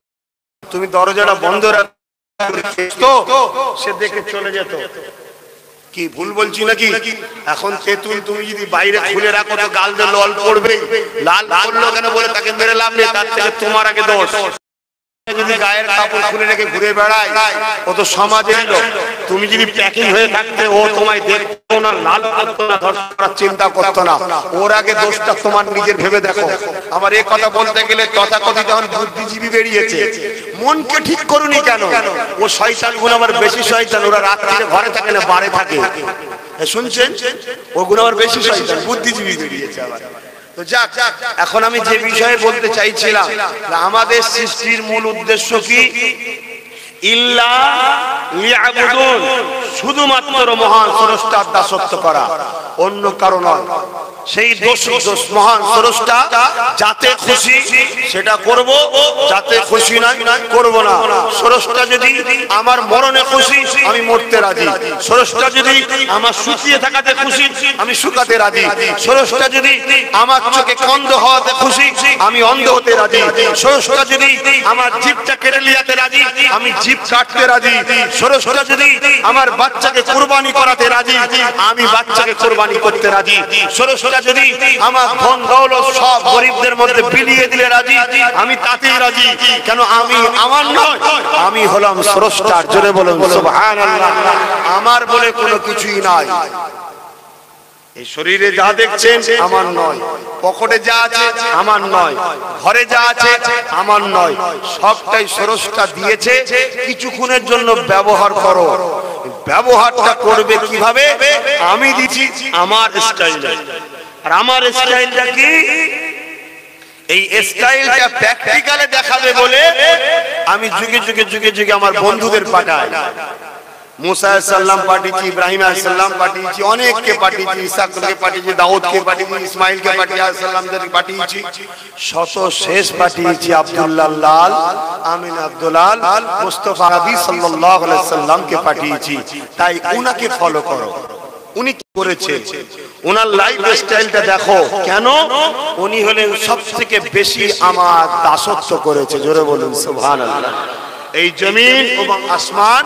তুমি দরজাটা বন্ধ রাখতো, সে দেখে চলে যেত। কি ভুল বলছি নাকি? এখন তেঁতুল তুমি যদি বাইরে খুলে রাখো তো গাল দিয়ে লাল পড়বে। লাল পড়লো কেন বলে তাকে মেরে লাভ নেই, তার থেকে তোমার আগে দোষ। যদি গায়ের কাপড় খুলে রেখে ঘুরে বেড়ায়, ও তো সমাজের লোক। তুমি যদি প্যাকিং হয়ে থাকতে, ও তোমায় দেখতো না, লাল করতো না, ধরার চিন্তা করতো না। ওর আগে দোষটা তোমার নিজের ভেবে দেখো। আমার এই কথা বলতে গেলে তথাকথিত এখন বুদ্ধিজীবী বেরিয়েছে। মনকে ঠিক করুনি কেন? ও শয়তান গুণ আবার বেশি শয়তান। ওরা রাত্রিরে ঘরে থাকে না, বাড়ি থাকে। শুনছেন? ওগুলো আবার বেশি শয়তান, বুদ্ধিজীবী বেরিয়েছে আবার। তো যাক, এখন আমি যে বিষয়ে বলতে চাইছিলাম, আমাদের সৃষ্টির মূল উদ্দেশ্য কি? ইল্লা লিয়াবুদুন, শুধুমাত্র মহান স্রষ্টার দাসত্ব করা, অন্য কারণ নয়। সেই দোষ মহান স্রষ্টা যাতে খুশি সেটা করব, যাতে খুশি নয় করব না। স্রষ্টা যদি আমার মরণে খুশি, আমি মরতে রাজি। স্রষ্টা যদি আমার শুকিয়ে থাকাতে খুশি, আমি শুকাতে রাজি। স্রষ্টা যদি আমার চোখে অন্ধ হওয়াতে খুশি, আমি অন্ধ হতে রাজি। স্রষ্টা যদি আমার জিভটা কেটে নিতে রাজি, আমি জিভ কাটতে রাজি। স্রষ্টা যদি আমার বাচ্চাকে কুরবানি করাতে রাজি, আমি বাচ্চাকে কুরবানি করতে রাজি। স্রষ্টা যদি আমার ধন দৌলত সব গরিবদের মধ্যে বিলিয়ে দিলে রাজি, আমি তাতেই রাজি। কেন? আমি আমার নয়, আমি হলাম স্রষ্টার। জোরে বলুন সুবহানাল্লাহ। আমার বলে কোনো কিছুই নাই। এই শরীরে যা দেখছেন আমার নয়, পকেটে যা আছে আমার নয়, ঘরে যা আছে আমার নয়, সবটাই স্রষ্টা দিয়েছে। কিছুক্ষণের জন্য ব্যবহার করো। ব্যবহারটা করবে কিভাবে? আমি দিচ্ছি আমার স্টাইলে। আর আমার স্টাইলটা কি? এই স্টাইলটা প্র্যাকটিক্যালে দেখাবে বলে আমি যুগে যুগে যুগে যুগে আমার বন্ধুদের পাঠাই। মুসা আলাইহিস সালাম পাঠিয়েছি, ইব্রাহিম আলাইহিস সালাম পাঠিয়েছি, অনেককে পাঠিয়েছি, ইসাককে পাঠিয়েছি, দাউদকে পাঠিয়েছি, ইসমাইলকে পাঠিয়েছি, সাল্লামদেরকে পাঠিয়েছি, শত শেষ পাঠিয়েছি আব্দুল্লাহ লাল, আমিন আব্দুল্লাহ, মুস্তাফা নবী সাল্লাল্লাহু আলাইহি সাল্লামকে পাঠিয়েছি। তাই উনাকে ফলো করো। উনি কি করেছে? ওনার লাইফ স্টাইলটা দেখো। কেন? উনি হলেন সবথেকে বেশি আমার দাসত্ব করেছে। জোরে বলুন সুবহানাল্লাহ। এই জমিন এবং আসমান,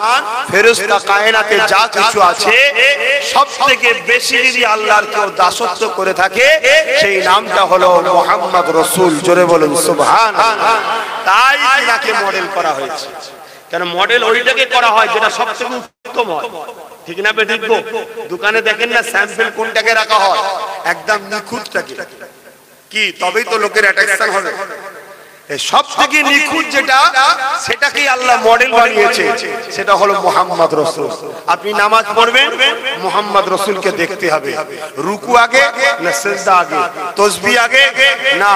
ফেরেশতা, কায়নাতে যা কিছু আছে, সবথেকে বেশি যদি আল্লাহর কেউ দাসত্ব করে থাকে, সেই নামটা হলো মুহাম্মদ রাসূল। জোরে বলুন সুবহানাল্লাহ। তাই তাকে মডেল করা হয়েছে। কেন? মডেল ওইটাকে করা হয় যেটা সবথেকে উত্তম হয়। ঠিক না বেঠিক? দোকানে দেখেন না স্যাম্পল কোনটাকে রাখা হয়? একদম নিখুঁতটাকে। কি? তবেই তো লোকের অ্যাট্রাকশন হবে। সব থেকে নিখুঁত যেটা, সেটাকেই আল্লাহ মডেল বানিয়েছে, সেটা হলো মুহাম্মদ রাসূল। আপনি নামাজ পড়বেন, মুহাম্মদ রাসূলকে দেখতে হবে। রুকু আগে না সিজদা আগে? তাসবিহ আগে না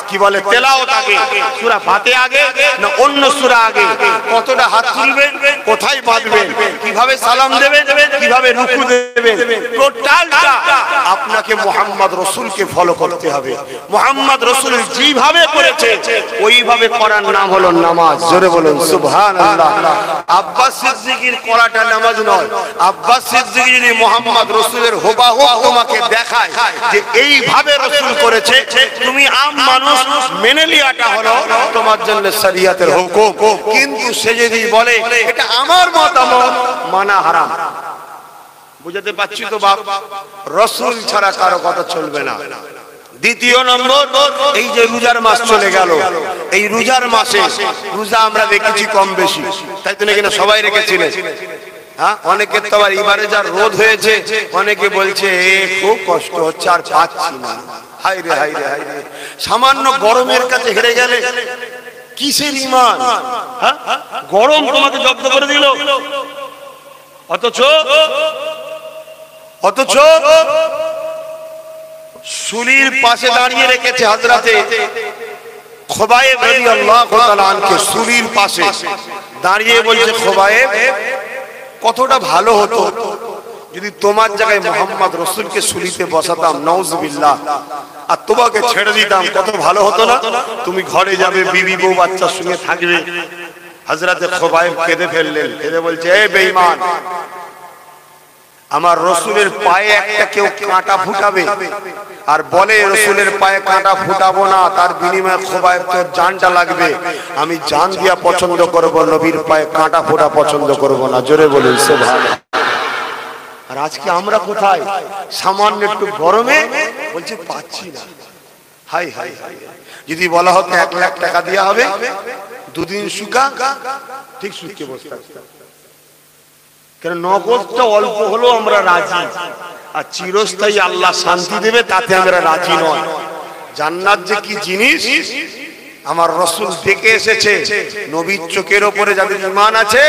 কি বলে তেলাওয়াত আগে? সূরা ফাতিহা আগে না অন্য সূরা আগে? কতটা হাত তুলবেন, কোথায় বাঁধবেন, কিভাবে সালাম দেবেন, কিভাবে রুকু দেবেন, টোটালটা আপনাকে মুহাম্মদ রাসূলকে ফলো করতে হবে। মুহাম্মদ রাসূল যেভাবে করেছে ওইভাবে করার নাম হলো নামাজ। জোরে বলুন সুবহানাল্লাহ। আব্বাস সিদ্দিকীর করাটা নামাজ নয়। আব্বাস সিদ্দিকী যদি মুহাম্মদ রাসূলের হুবহু তোমাকে দেখায় যে এইভাবে রাসূল করেছে, তুমি আম মানুষ মেনে লিয়াটা হলো তোমার জন্য শরীয়তের হুকুম। কিন্তু সে যদি বলে এটা আমার মতামত, মানা হারাম। বুঝাতে পারছি তো বাপ? রাসূল ছাড়া কারো কথা চলবে না। দ্বিতীয় নম্বর, এই যে রোজার মাস চলে গেল, এই রোজার মাসে রোজা আমরা দেখেছি কম বেশি, তাই তো নাকি না? সবাই রেখেছিলেন। হ্যাঁ, অনেকে তো আবার এবারে যা রোদ হয়েছে, অনেকে বলছে খুব কষ্ট হচ্ছে, আর পাচ্ছি না। হাই রে হাই রে হাই রে, সামান্য গরমের কাছে হেরে গেলে কিসের ঈমান? হ্যাঁ, গরম তোমাকে জব্দ করে দিল, অথচ সুলির পাশে দাঁড়িয়ে রেখেছে হযরতে খুবাইব রাদিয়াল্লাহু তাআলা আনকে। সুলির পাশে দাঁড়িয়ে বলছে, খুবাইব কতটা ভালো হতো যদি তোমার জায়গায় মুহাম্মদ রাসূলকে সুলিতে বসাতাম, নাউজুবিল্লাহ, আর তোমাকে ছেড়ে দিতাম, কত ভালো হতো না? তুমি ঘরে যাবে, বিবি বউ বাচ্চার সঙ্গে থাকবে। হযরতে খুবাইব কেঁদে ফেললেন, কেঁদে বলছে, এ বেঈমান, আমার রাসূলের পায়ে একটা কেউ কাঁটা ফুটাবে আর বলে রাসূলের পায়ে কাঁটা ফুটাবো না, তার বিনিময়ে খুবাইব তোর জানটা লাগবে, আমি জান দিয়া পছন্দ করব, নবীর পায়ে কাঁটা ফোটা পছন্দ করব না। জোরে বলুন সুবহানাল্লাহ। আর আজকে আমরা কোথায়? সামান্য একটু গরমে বলছি পাচ্ছি না। হাই হাই হাই, যদি বলা হতো 1 লাখ টাকা দেওয়া হবে, দুদিন শুকা, ঠিক শুকিয়ে বসে থাকতাম। কারণ নগদটা অল্প হলেও আমরা রাজি, আর চিরস্থায়ী আল্লাহ শান্তি দেবে তাতে আমরা রাজি নয়। জান্নাত যে কি জিনিস আমার রাসূল দেখে এসেছে। নবীর চোখের উপরে যাদের ঈমান আছে,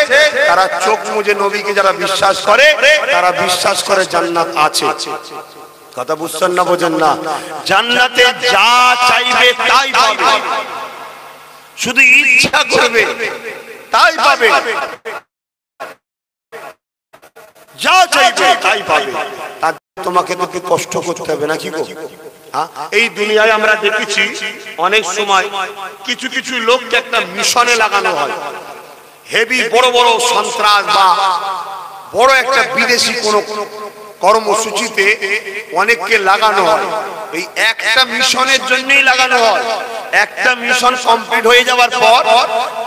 তারা চোখ মুজে নবীকে যারা বিশ্বাস করে, তারা বিশ্বাস করে জান্নাত আছে। কথা বুঝছেন না বোঝেন না? জান্নাতে যা চাইবে তাই পাবে, শুধু ইচ্ছা করবে তাই পাবে, যা চাইবে তাই পাবে। তার তোমাকে তো কষ্ট করতে হবে নাকি গো? এই দুনিয়ায় আমরা দেখেছি অনেক সময় কিছু কিছু লোককে একটা মিশনে লাগানো হয়, হেভি বড় বড় সন্ত্রাস বা বড় একটা বিদেশি কোন কর্মসূচিতে অনেককে লাগানো হয়। এই একটা মিশনের জন্যই লাগানো হয়। একটা মিশন কমপ্লিট হয়ে যাওয়ার পর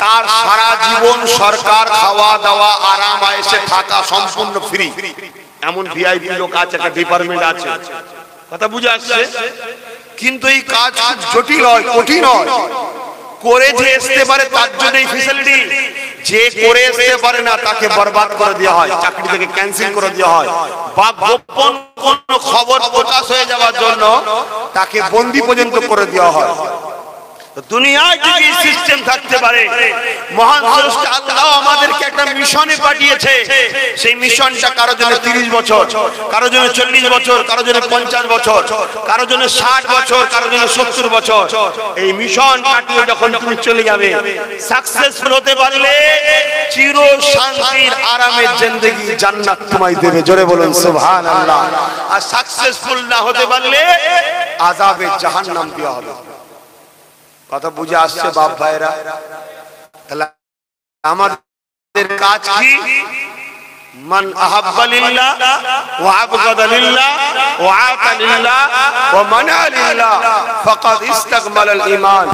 তার সারা জীবন সরকার খাওয়া দাওয়া আরাম আয়েশে থাকা সম্পূর্ণ ফ্রি। এমন ভিআইপি লোক আছে, একটা ডিপার্টমেন্ট আছে। কথা বুঝে আসছে? কিন্তু এই কাজ জটিল হয়, কঠিন হয়। করে যে আসতে পারে তার জন্য এই ফ্যাসিলিটি, যে করে আসতে পারে না তাকে বরবাদ করে দেওয়া হয়, চাকরি থেকে ক্যান্সেল করে দেওয়া হয়, বা গোপন কোন খবর প্রকাশ হয়ে যাওয়ার জন্য তাকে বন্দী পর্যন্ত করে দেওয়া হয়। দুনিয়ায় যদি সিস্টেম থাকতে পারে, মহান স্রষ্টা আল্লাহ আমাদেরকে একটা মিশনে পাঠিয়েছে। সেই মিশনটা কারো জন্য 30 বছর, কারো জন্য 40 বছর, কারো জন্য 50 বছর, কারো জন্য 60 বছর, কারো জন্য 70 বছর। এই মিশন কাটিয়ে যখন তুমি চলে যাবে, সাকসেসফুল হতে পারলে চির শান্তির আরামের জিন্দেগি জান্নাত তোমায় দেবে। জোরে বলুন সুবহানাল্লাহ। আর সাকসেসফুল না হতে পারলে আযাবে জাহান্নাম দেওয়া হবে। কথা বুঝে আসছে বাপ ভাইরা? তাহলে আমাদের কাজ কি? মান আহাব্বা লিল্লাহ ওয়া আবগাদা লিল্লাহ ওয়া আতা লিল্লাহ ওয়া মানা লিল্লাহ ফাকাদ ইস্তাকমালাল ঈমান।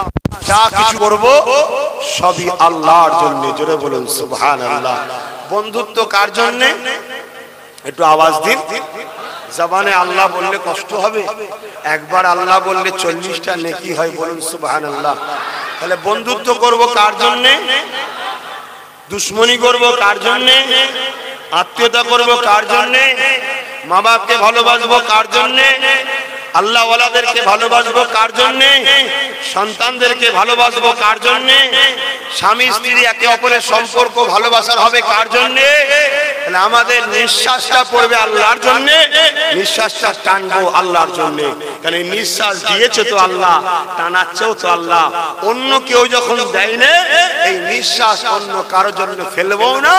যা কিছু করব সবই আল্লাহর জন্য। জোরে বলুন সুবহানাল্লাহ। বন্ধুত্ব কার জন্য? একটু আওয়াজ দিন। জবানে আল্লাহ বললে কষ্ট হবে, একবার আল্লাহ বললে 40টা নেকি হয়। বলুন সুবহানাল্লাহ। তাহলে বন্ধুত্ব করব কার জন্য? দুশ্মনী করব কার জন্য? আত্মীয়তা করব কার জন্য? মা বাপকে ভালোবাসবো কার জন্য? আল্লাহ ওয়ালাদেরকে ভালোবাসবো কার জন্য? সন্তানদেরকে ভালোবাসবো কার জন্য? স্বামী স্ত্রী একে অপরের সম্পর্ক ভালোবাসার হবে কার জন্য? তাহলে আমাদের নিঃশ্বাসটা পড়বে আল্লাহর জন্য, নিঃশ্বাসটা টানবো আল্লাহর জন্য। কারণ এই নিঃশ্বাস দিয়েছে তো আল্লাহ, টানাচ্ছেও তো আল্লাহ। অন্য কেউ যখন দেয় না, এই নিঃশ্বাস অন্য কারোর জন্য ফেলবো না,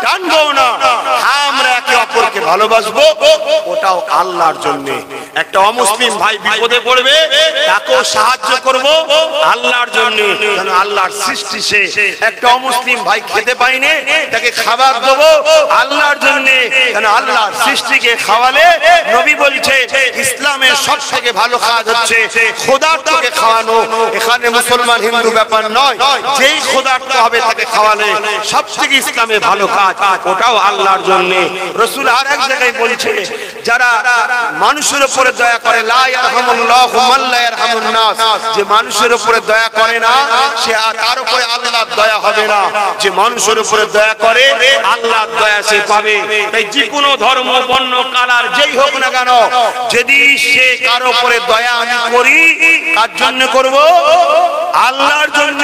টানবো না। হ্যাঁ, আমরা একে অপরকে ভালোবাসবো, ওটাও আল্লাহর জন্য। একটা অমুসলিম ভাই বিপদে পড়বে, তাকেও সাহায্য করব, আল্লাহর জন্য, কারণ আল্লাহর সৃষ্টি। সে একটা অমুসলিম ভাই খেতে পাইনি, তাকে খাবার দেবো আল্লাহর জন্য, কারণ আল্লাহর সৃষ্টিকে খাওয়ালে নবী বলছে ইসলামের সব থেকে ভালো কাজ হচ্ছে ক্ষুধার্তকে খাওয়ানো। এখানে মুসলমান হিন্দু ব্যাপার নয়, যেই ক্ষুধার্ত হবে তাকে খাওয়ালে সব থেকে ইসলামে ভালো কাজ, ওটাও আল্লাহর জন্য। রাসূল আর এক জায়গায় বলছে যারা মানুষের উপরে দয়া করে, লা ইয়ারহামুল্লাহু মান লা ইয়ারহামুন নাস, যে মানুষের উপরে দয়া করে না সে তার উপরে আল্লাহর দয়া হবে না। যে মানুষের উপরে দয়া করে আল্লাহর দয়া সে পাবে। তাই যে কোনো ধর্ম বর্ণ কালার যেই হোক না কেন, যদি সে কারো উপরে দয়া আমি করি, কার জন্য করব? আল্লাহর জন্য।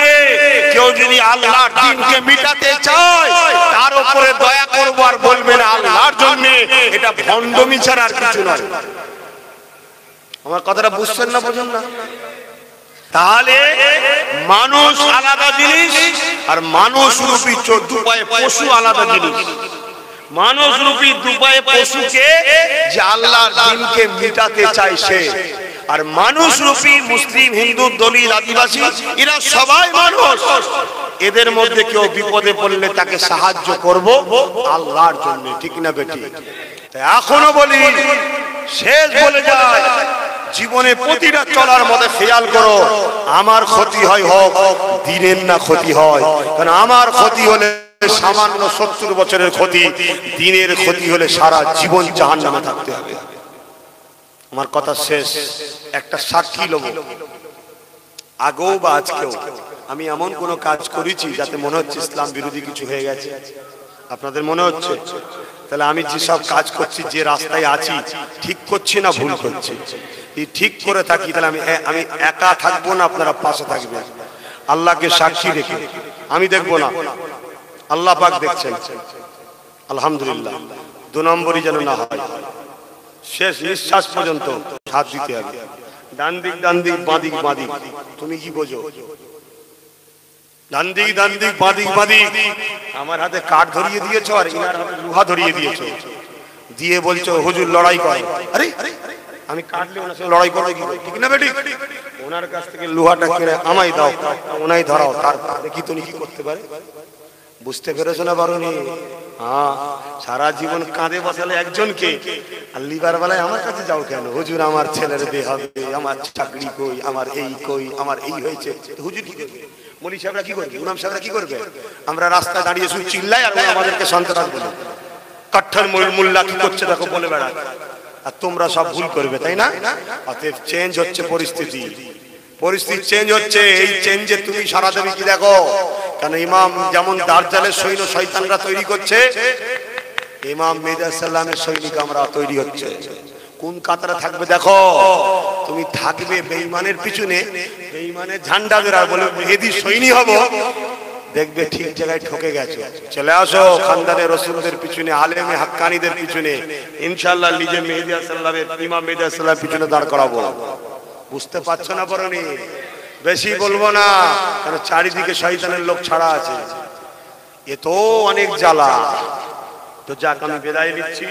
কেউ যদি আল্লাহর দ্বীনকে মিটাতে চায় তার উপরে দয়া করব আর বলবে না আল্লাহর জন্য, এটা ভণ্ডমি ছাড়া আর কিছু নয়। আমার কথাটা বুঝছেন না, বোঝেন না? তাহলে মানুষ আলাদা জিনিস আর মানুষ রূপী দুপায়ে পশু আলাদা জিনিস। মানুষ রূপী দুপায়ে পশুকে যে আল্লাহর দ্বীনকে মিটাতে চায় সে, আর মানুষ রূপী মুসলিম হিন্দু দলিত আদিবাসী এরা সবাই মানুষ। এদের মধ্যে কেউ বিপদে পড়লে তাকে সাহায্য করব আল্লাহর জন্য, ঠিক না বেটি? তাই এখনো বলি, শেষ বলে যায়, জীবনে প্রতিটা চলার মধ্যে খেয়াল করো আমার ক্ষতি হয় হোক, দিনের না ক্ষতি হয়। কারণ আমার ক্ষতি হলে সামান্য 70 বছরের ক্ষতি, দিনের ক্ষতি হলে সারা জীবন জাহান্নামে থাকতে হবে। আমার কথা শেষ। একটা সাক্ষী লোক, আগেও বা আজকেও আমি এমন কোন কাজ করেছি যাতে মনে হচ্ছে ইসলাম বিরোধী কিছু হয়ে গেছে? আপনাদের মনে হচ্ছে? তাহলে আমি যেসব কাজ করছি, যে রাস্তায় আছি, ঠিক করছি না ভুল করছি? ঠিক করে থাকি তাহলে আমি একা থাকবো না, আপনারা পাশে থাকবেন। আল্লাহকে সাক্ষী রেখে আমি দেখবো না, আল্লাহ পাক দেখছেন। আলহামদুলিল্লাহ। 2 নম্বরই যেন না হয়, শেষ নিঃশ্বাস পর্যন্ত হাত দিতে হবে। ডান দিক ডান দিক, বাঁ দিক বাঁ দিক, তুমি কি বোঝো? ডান দিক ডান দিক, বাঁ দিক বাঁ দিক। আমার হাতে কাঠ ধরিয়ে দিয়েছো আর ইনার হাতে লোহা ধরিয়ে দিয়েছো, দিয়ে বলছো হুজুর লড়াই করে। আরে আমি কাটলে ওনার সঙ্গে লড়াই করবো কি? ঠিক না বেটি? ওনার কাছ থেকে লোহাটা কিনে আমায় দাও, ওনাই ধরাও, তারপর দেখি তুমি কি করতে পারে। বুঝতে পেরেছো না বারণী? হ্যাঁ, সারা জীবন কাঁধে বসালে একজনকে, আর লিবার বেলায় আমার কাছে যাও কেন? হুজুর আমার ছেলের বিয়ে হবে, আমার চাকরি কই, আমার এই কই, আমার এই হয়েছে। হুজুর কি করবে? মলি সাহেবরা কি করবে? ইমাম সাহেবরা কি করবে? আমরা রাস্তায় দাঁড়িয়ে শুধু চিল্লাই আর আমাদেরকে সন্ত্রাস বলে। কাঠের মোল্লা কি করছে দেখো বলে বেড়ায়, আর তোমরা সব ভুল করবে, তাই না? অতএব চেঞ্জ হচ্ছে পরিস্থিতি, পরিস্থিতি চেঞ্জ হচ্ছে। এই চেঞ্জে তুমি সারা দেবে কি দেখো? কারণ ইমাম যেমন দাজ্জালের সৈন্য শয়তানরা তৈরি করছে, ইমাম মেহেদী আলাইহিস সালামের সৈনিক আমরা তৈরি হচ্ছে। কোন কাতারে থাকবে দেখো? তুমি থাকবে বেঈমানের পিছনে, বেঈমানের ঝান্ডা ধরে আর বলে মেহেদী সৈনিক হব, দেখবে ঠিক জায়গায় ঠকে গেছো। চলে আসো খানদানে রাসূলদের পিছনে, আলেমে হাক্কানীদের পিছনে, ইনশাআল্লাহ নিজে মেহেদী আলাইহিস সালামের, ইমাম মেহেদী আলাইহিস সালামের পিছনে দাঁড় করাবো। বুঝতে পারছো না বরনি? বেশি বলবো না, কারণ চারিদিকে শয়তানের লোক ছাড়া আছে, এ তো অনেক জ্বালা। তো যাক, আমি বিদায় নিচ্ছি।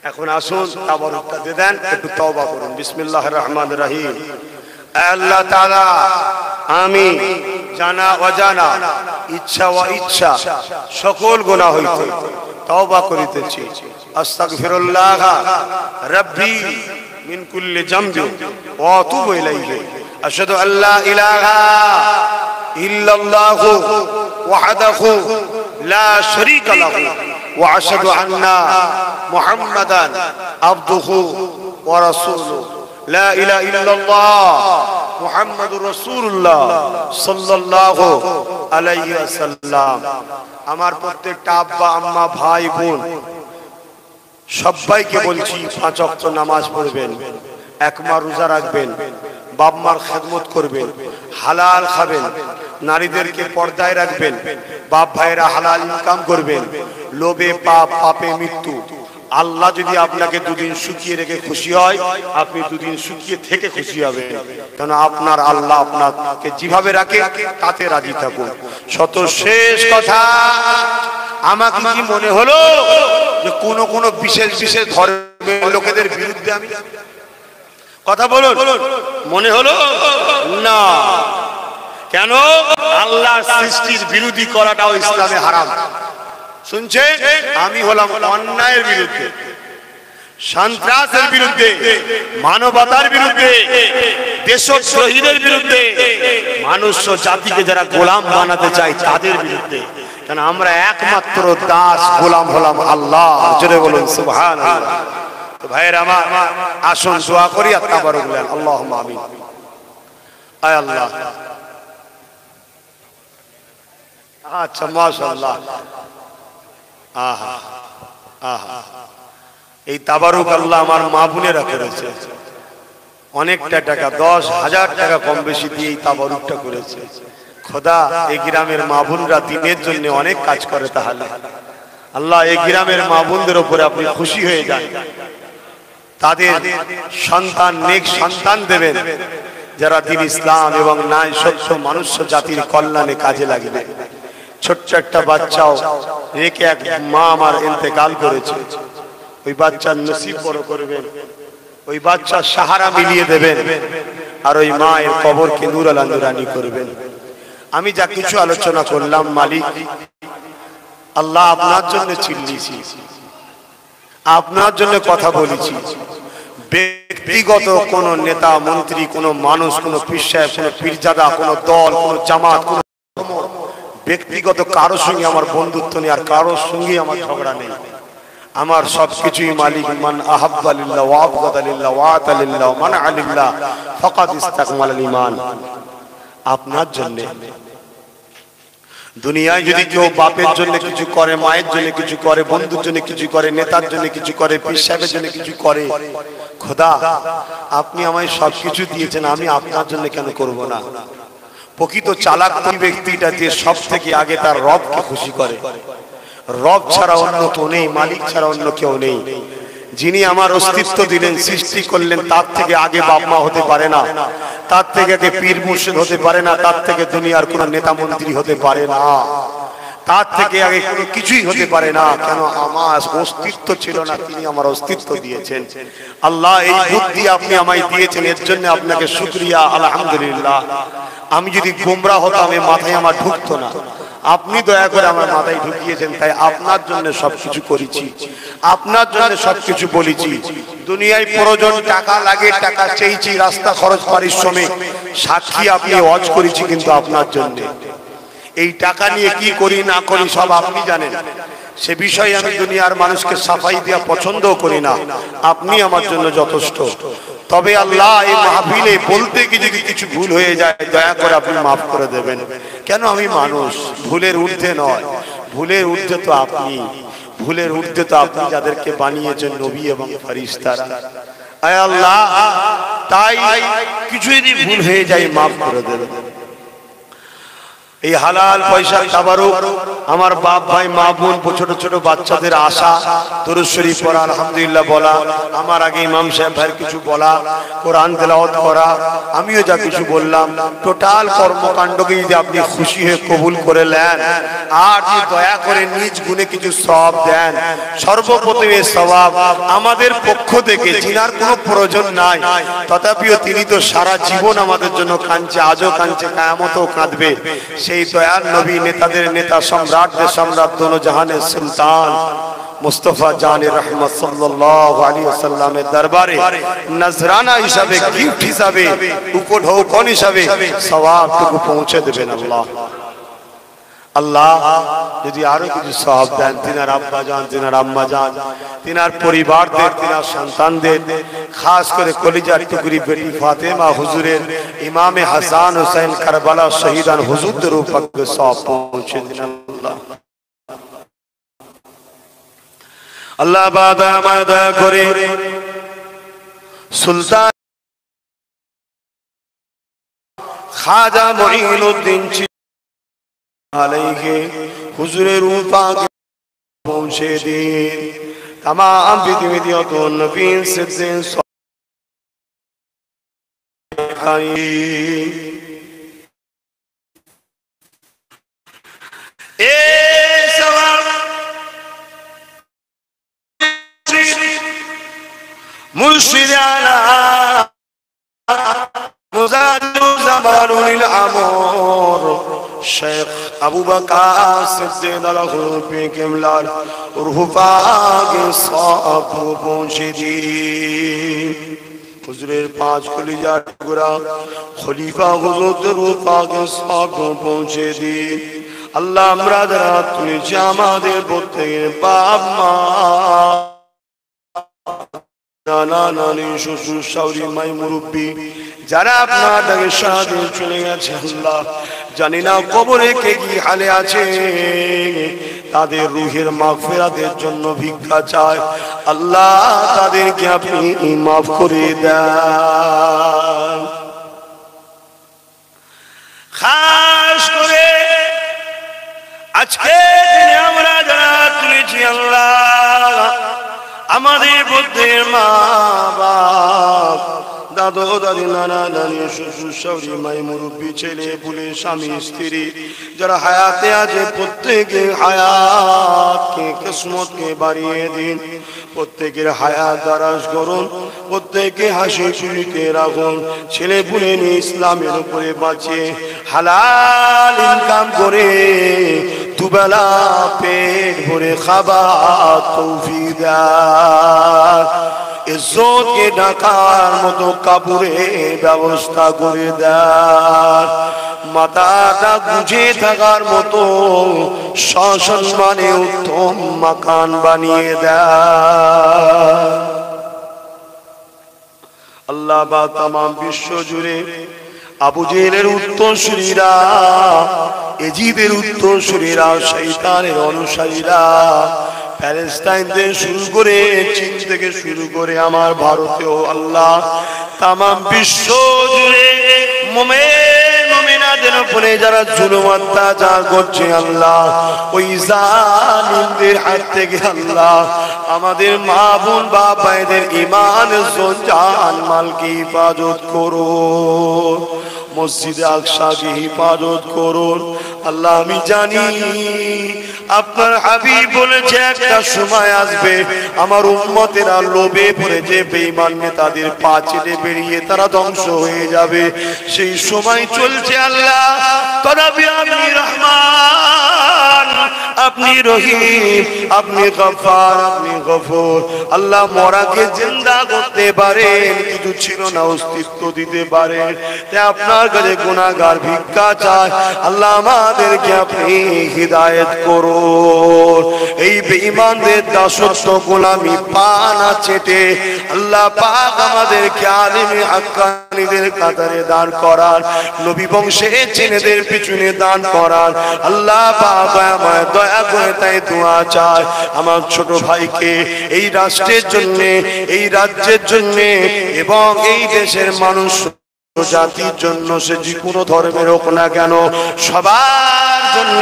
এখন আসুন তাবারুকটা দিয়ে দেন, একটু তওবা করুন। বিসমিল্লাহির রহমানির রহিম। আল্লাহ তাআলা, আমি জানা অজানা, ইচ্ছা ও ইচ্ছা সকল গুনাহ হইতে তওবা করিতেছি। আস্তাগফিরুল্লাহ রাব্বি মিন কুল্লি যামবি ওয়া আতুবু ইলাইহি। আশহাদু আল্লা ইলাহা ইল্লাল্লাহু ওয়াহদাহু লা শারীকা লাহু ওয়া আশহাদু আন্না মুহাম্মাদান আবদুহু ওয়া রাসূলুহু। লা ইলাহা ইল্লাল্লাহ মুহাম্মাদুর রাসূলুল্লাহ সাল্লাল্লাহু আলাইহি ওয়াসাল্লাম। আমার প্রত্যেকটা আব্বা আম্মা ভাই বোন সবাইকে বলছি, 5 ওয়াক্ত নামাজ পড়বেন, 1 মাস রোজা রাখবেন, বাপ মার খেদমত করবেন, হালাল খাবেন, নারীদেরকে পর্দায় রাখবেন, বাপ ভাইরা হালাল ইনকাম করবেন। লোভে পাপ, পাপে মৃত্যু। আল্লাহ যদি আপনাকে 2 দিন শুকিয়ে রেখে খুশি হয়, আপনি 2 দিন শুকিয়ে থেকে খুশি হবেন, কারণ আপনার আল্লাহ আপনাকে যেভাবে রাখে তাতে রাজি থাকুন। শত শেষ কথা, আমাকে কি মনে হলো যে কোন বিশেষ বিশেষ ধর্মের লোকেদের বিরুদ্ধে আমি কথা বলুন? মনে হলো না। কেন? আল্লাহর সৃষ্টির বিরোধী করাটাও ইসলামে হারাম। শুনছে, আমি হলাম অন্যায়ের বিরুদ্ধে, সন্ত্রাসের বিরুদ্ধে, মানবতার বিরুদ্ধে, দেশদ্রোহীদের বিরুদ্ধে, মানুষ জাতিকে যারা গোলাম বানাতে চায় তাদের বিরুদ্ধে। কেন? আমরা একমাত্র দাস গোলাম হলাম আল্লাহ। জোরে বলুন সুবহানাল্লাহ। তো ভাইয়ের আমার, আসুন দোয়া করি আর তাবারুক বলেন আল্লাহুম্মা আমিন। আয় আল্লাহ। আচ্ছা, মাশাআল্লাহ। আহা আহা, এই তাবারুক আল্লাহ আমার মা বোনেরা করেছে। অনেকটা টাকা, 10,000 টাকা কম বেশি দিয়ে এই তাবারুকটা করেছে। খোদা, এই গ্রামের মা বোনরা দিনের জন্য অনেক কাজ করে, তাহলে আল্লাহ এই গ্রামের মা বোনদের উপরে আপনি খুশি হয়ে যান, তাদের সন্তান নেক সন্তান দেবেন যারা দিন ইসলাম এবং ন্যায় সত্য মানুষ জাতির কল্যাণে কাজে লাগবে। ছোট্ট একটা বাচ্চাও রেখে এক মা আমার ইন্তেকাল করেছে, ওই বাচ্চার নসিব বড় করবেন, ওই বাচ্চার সাহারা মিলিয়ে দেবেন, আর ওই মায়ের কবরকে নূর আলা নূরানি করবেন। আমি যা কিছু আলোচনা করলাম মালিক আল্লাহ আপনার জন্য চিল্লিছি, আপনার জন্য কথা বলেছি। ব্যক্তিগত কোন নেতা মন্ত্রী, কোন মানুষ, কোন পীর সাহেব, কোন পীরজাদা, কোন দল, কোন জামাত, কোন ব্যক্তিগত কারোর সঙ্গে আমার বন্ধুত্ব নেই, আর কারোর সঙ্গে আমার ঝগড়া নেই। আমার সবকিছুই মালিক। মান আহাব্বা লিল্লাহ ওয়া আবগাদা লিল্লাহ ওয়া আতা লিল্লাহ ওয়া মানআ লিল্লাহ ফাকাদ ইসতাকমালাল ঈমান। আপনার জন্য দুনিয়ায় যদি কেউ বাপের জন্য কিছু করে, মায়ের জন্য কিছু করে, বন্ধুর জন্য কিছু করে, নেতার জন্য কিছু করে, পীর সাহেবের জন্য কিছু করে, খোদা আপনি আমায় সবকিছু দিয়েছেন, আমি আপনার জন্য কেন করব না? প্রকৃত চালাক ওই ব্যক্তিটা যে সব থেকে আগে তার রবকে খুশি করে। রব ছাড়া অন্য কেউ নেই, মালিক ছাড়া অন্য কেউ নেই। যিনি আমার অস্তিত্ব দিলেন, সৃষ্টি করলেন, তার থেকে আগে বাপ মা হতে পারে না, তার থেকে আগে পীর মুর্শিদ হতে পারে না, তার থেকে দুনিয়ার কোন নেতা মন্ত্রী হতে পারে না, তার থেকে আগে কোনো কিছুই হতে পারে না। কেন? আমার অস্তিত্ব ছিল না, তিনি আমার অস্তিত্ব দিয়েছেন। আল্লাহ এই বুদ্ধি আপনি আমায় দিয়েছেন, এর জন্য আপনাকে শুকরিয়া, আলহামদুলিল্লাহ। আমি যদি গোমরা হতাম এ মাথায় আমার ঢুকতো না, আপনি দয়া করে আমার মাথায় ঢুকিয়েছেন, তাই আপনার জন্য সবকিছু করেছি, আপনার জন্য সবকিছু বলেছি। দুনিয়ায় প্রয়োজন টাকা লাগে, টাকা চেয়েছি, রাস্তা খরচ পারিশ্রমিক, সাক্ষী আপনি ওয়াজ করেছি, কিন্তু আপনার জন্য। এই টাকা নিয়ে কি করি না করি সব আপনি জানেন, সে বিষয়ে আমি দুনিয়ার মানুষকে সাফাই দেওয়া পছন্দ করি না, আপনি আমার জন্য যথেষ্ট। তবে আল্লাহ এই মাহফিলে বলতে গিয়ে যদি কিছু ভুল হয়ে যায় দয়া করে আপনি মাফ করে দেবেন। কেন? আমি মানুষ, ভুলের ঊর্ধ্বে নয়, ভুলের ঊর্ধ্বে তো আপনি, ভুলের ঊর্ধ্বে তো আপনি যাদেরকে বানিয়েছেন নবী এবং ফেরেশতারা। আয় আল্লাহ, তাই কিছু যদি ভুল হয়ে যায় মাফ করে দেবেন। এই হালাল পয়সার তাবারুক আমার বাপ ভাই মা বোন ছোট ছোট বাচ্চাদের আশা, দরুদ শরীফ পড়া, আলহামদুলিল্লাহ বলা, আমার আগে ইমাম সাহেব ভাইয়ের কিছু বলা, কোরআন তেলাওয়াত করা, আমিও যা কিছু বললাম, টোটাল কর্মকাণ্ডকে যদি আপনি খুশি হয়ে কবুল করে নেন আর যদি দয়া করে নিজ গুণে কিছু সওয়াব দেন, সর্বপ্রথম এই সওয়াব আমাদের পক্ষ থেকে, জিনার কোনো প্রয়োজন নাই, তথাপিও তিনি তো সারা জীবন আমাদের জন্য কাঁদছে, আজও কাঁদছে, কিয়ামতেও কাঁদবে। সেই দয়াল নবী, নেতাদের নেতা, সম্রাটদের সম্রাট, দোনো জাহানের সুলতান মুস্তাফা জানে রহমত সাল্লাল্লাহু আলাইহি ওয়াসাল্লামের দরবারে নজরানা হিসাবে, গিফট হিসাবে, উপঢৌকন হিসাবে সওয়াবটুকু পৌঁছে দেবেন আল্লাহ। আল্লাহ যদি আরো কিছু সওয়াব দেন, তিনার আব্বা জান, তিনার আম্মা জান, তিনার পরিবারদের, তিনার সন্তানদের, খাস করে কলিজার টুকরি বেটি ফাতেমা হুজুরের, ইমামে হাসান হুসাইন কারবালা শহীদান হুজুরদের উপর সওয়াব পৌঁছে দিন আল্লাহ। আল্লাহ বাদা মাদা করে সুলতান খাজা মুঈনুদ্দিন আলাইহি হুজুরের উপর পৌঁছে দিন। तमाम विधिविधियों नबी से मुर्शिद आला मुजाहिद ज़मानुल अमो শেখ আবু বকর সিদ্দিক আল-হুরুফি কিবলার রূহ পাকে সব পৌঁছে দিন। হুজুরের পাঁচ কলিজার টুকরা খলিফা হুজুরের রূহ পাকে সব পৌঁছে দিন। আল্লাহ আমরা যারা তুলেছি আমাদের প্রত্যেকের বাপ মা নানা নানি শ্বশুর শাশুড়ি মাই মুরব্বী যারা আপনার ডাকে সাড়া দিয়ে চলে গেছে, আল্লাহ জানি না কবরে কে কি হালে আছে, তাদের রুহের মাগফিরাতের জন্য ভিক্ষা চায়। আল্লাহ তাদেরকে আপনি মাফ করে দেন। খাস করে আজকে দিনে আমরা যারা তুলেছি, আল্লাহ আমাদের বুদ্ধের মা বাপ দাদু দাদি নানা নানি শ্বশুর শাশুড়ি মাই মুরব্বী ছেলে পুলে স্বামী স্ত্রী যারা হায়াতে আছে প্রত্যেকের হায়াতকে কিসমতকে বাড়িয়ে দিন, প্রত্যেকের হায়াত দারাজ করুন, প্রত্যেকে হাসি খুশিতে রাখুন, ছেলে পুলে নিয়ে ইসলামের উপরে বাঁচিয়ে হালাল ইনকাম করে দুবেলা পেট ভরে খাবার তৌফিক দেন। ইজ্জতকে ঢাকার মতো কাপড়ে ব্যবস্থা করে দেন। মাথাটা গুঁজে থাকার মতো সসম্মানে উত্তম মাকান বানিয়ে দেন। আল্লাহ বা তামাম বিশ্ব জুড়ে আবু জেহেলের উত্তরসূরিরা, এজিদের উত্তরসূরিরা, শয়তানের অনুসারীরা প্যালেস্টাইন থেকে শুরু করে চীন থেকে শুরু করে আমার ভারতেও আল্লাহ তামাম বিশ্ব জুড়ে মুমিনাদের উপরে যারা জুলুম অত্যাচার করছে, আল্লাহ ওই জালিমদের হাত থেকে আল্লাহ আমাদের মা বোন বাপ ভাইদের ঈমান জান মালকে হিফাজত করুন, মসজিদে আকসাকে হিফাজত করুন। আল্লাহ আমি জানি আপনার হাবিব বলেছে একটা সময় আসবে আমার উম্মতেরা লোভে পড়ে যে বেঈমান নেতাদের পা চেটে বেরিয়ে তারা ধ্বংস হয়ে যাবে, সেই সময় চলছে। আল্লাহ তথাপি আপনি রহমান, আপনি রহিম, আপনি গফফার, আপনি গফুর। আল্লাহ মরাকে জিন্দা করতে পারেন, কিছু ছিল না অস্তিত্ব দিতে পারেন, তাই আপনার কাছে গুনাহগার ভিক্ষা চায়। আল্লাহ আমাদেরকে আপনি হিদায়াত করুন, এই বেঈমানদের দাসত্ব গোলামি পা না চেটে আল্লাহ পাক আমাদেরকে আলিমে হাক্কানীদের কাতারে দাঁড় করান, নবী বংশের ছেলেদের পিছনে দাঁড় করান। আল্লাহ পাক আমায় দয়া করে তাই দোয়া চায় আমার ছোট ভাইকে এই রাষ্ট্রের জন্য, এই রাজ্যের জন্য এবং এই দেশের মানুষ জাতির জন্য, সে যে কোনো ধর্মের হোক না কেন, সবার জন্য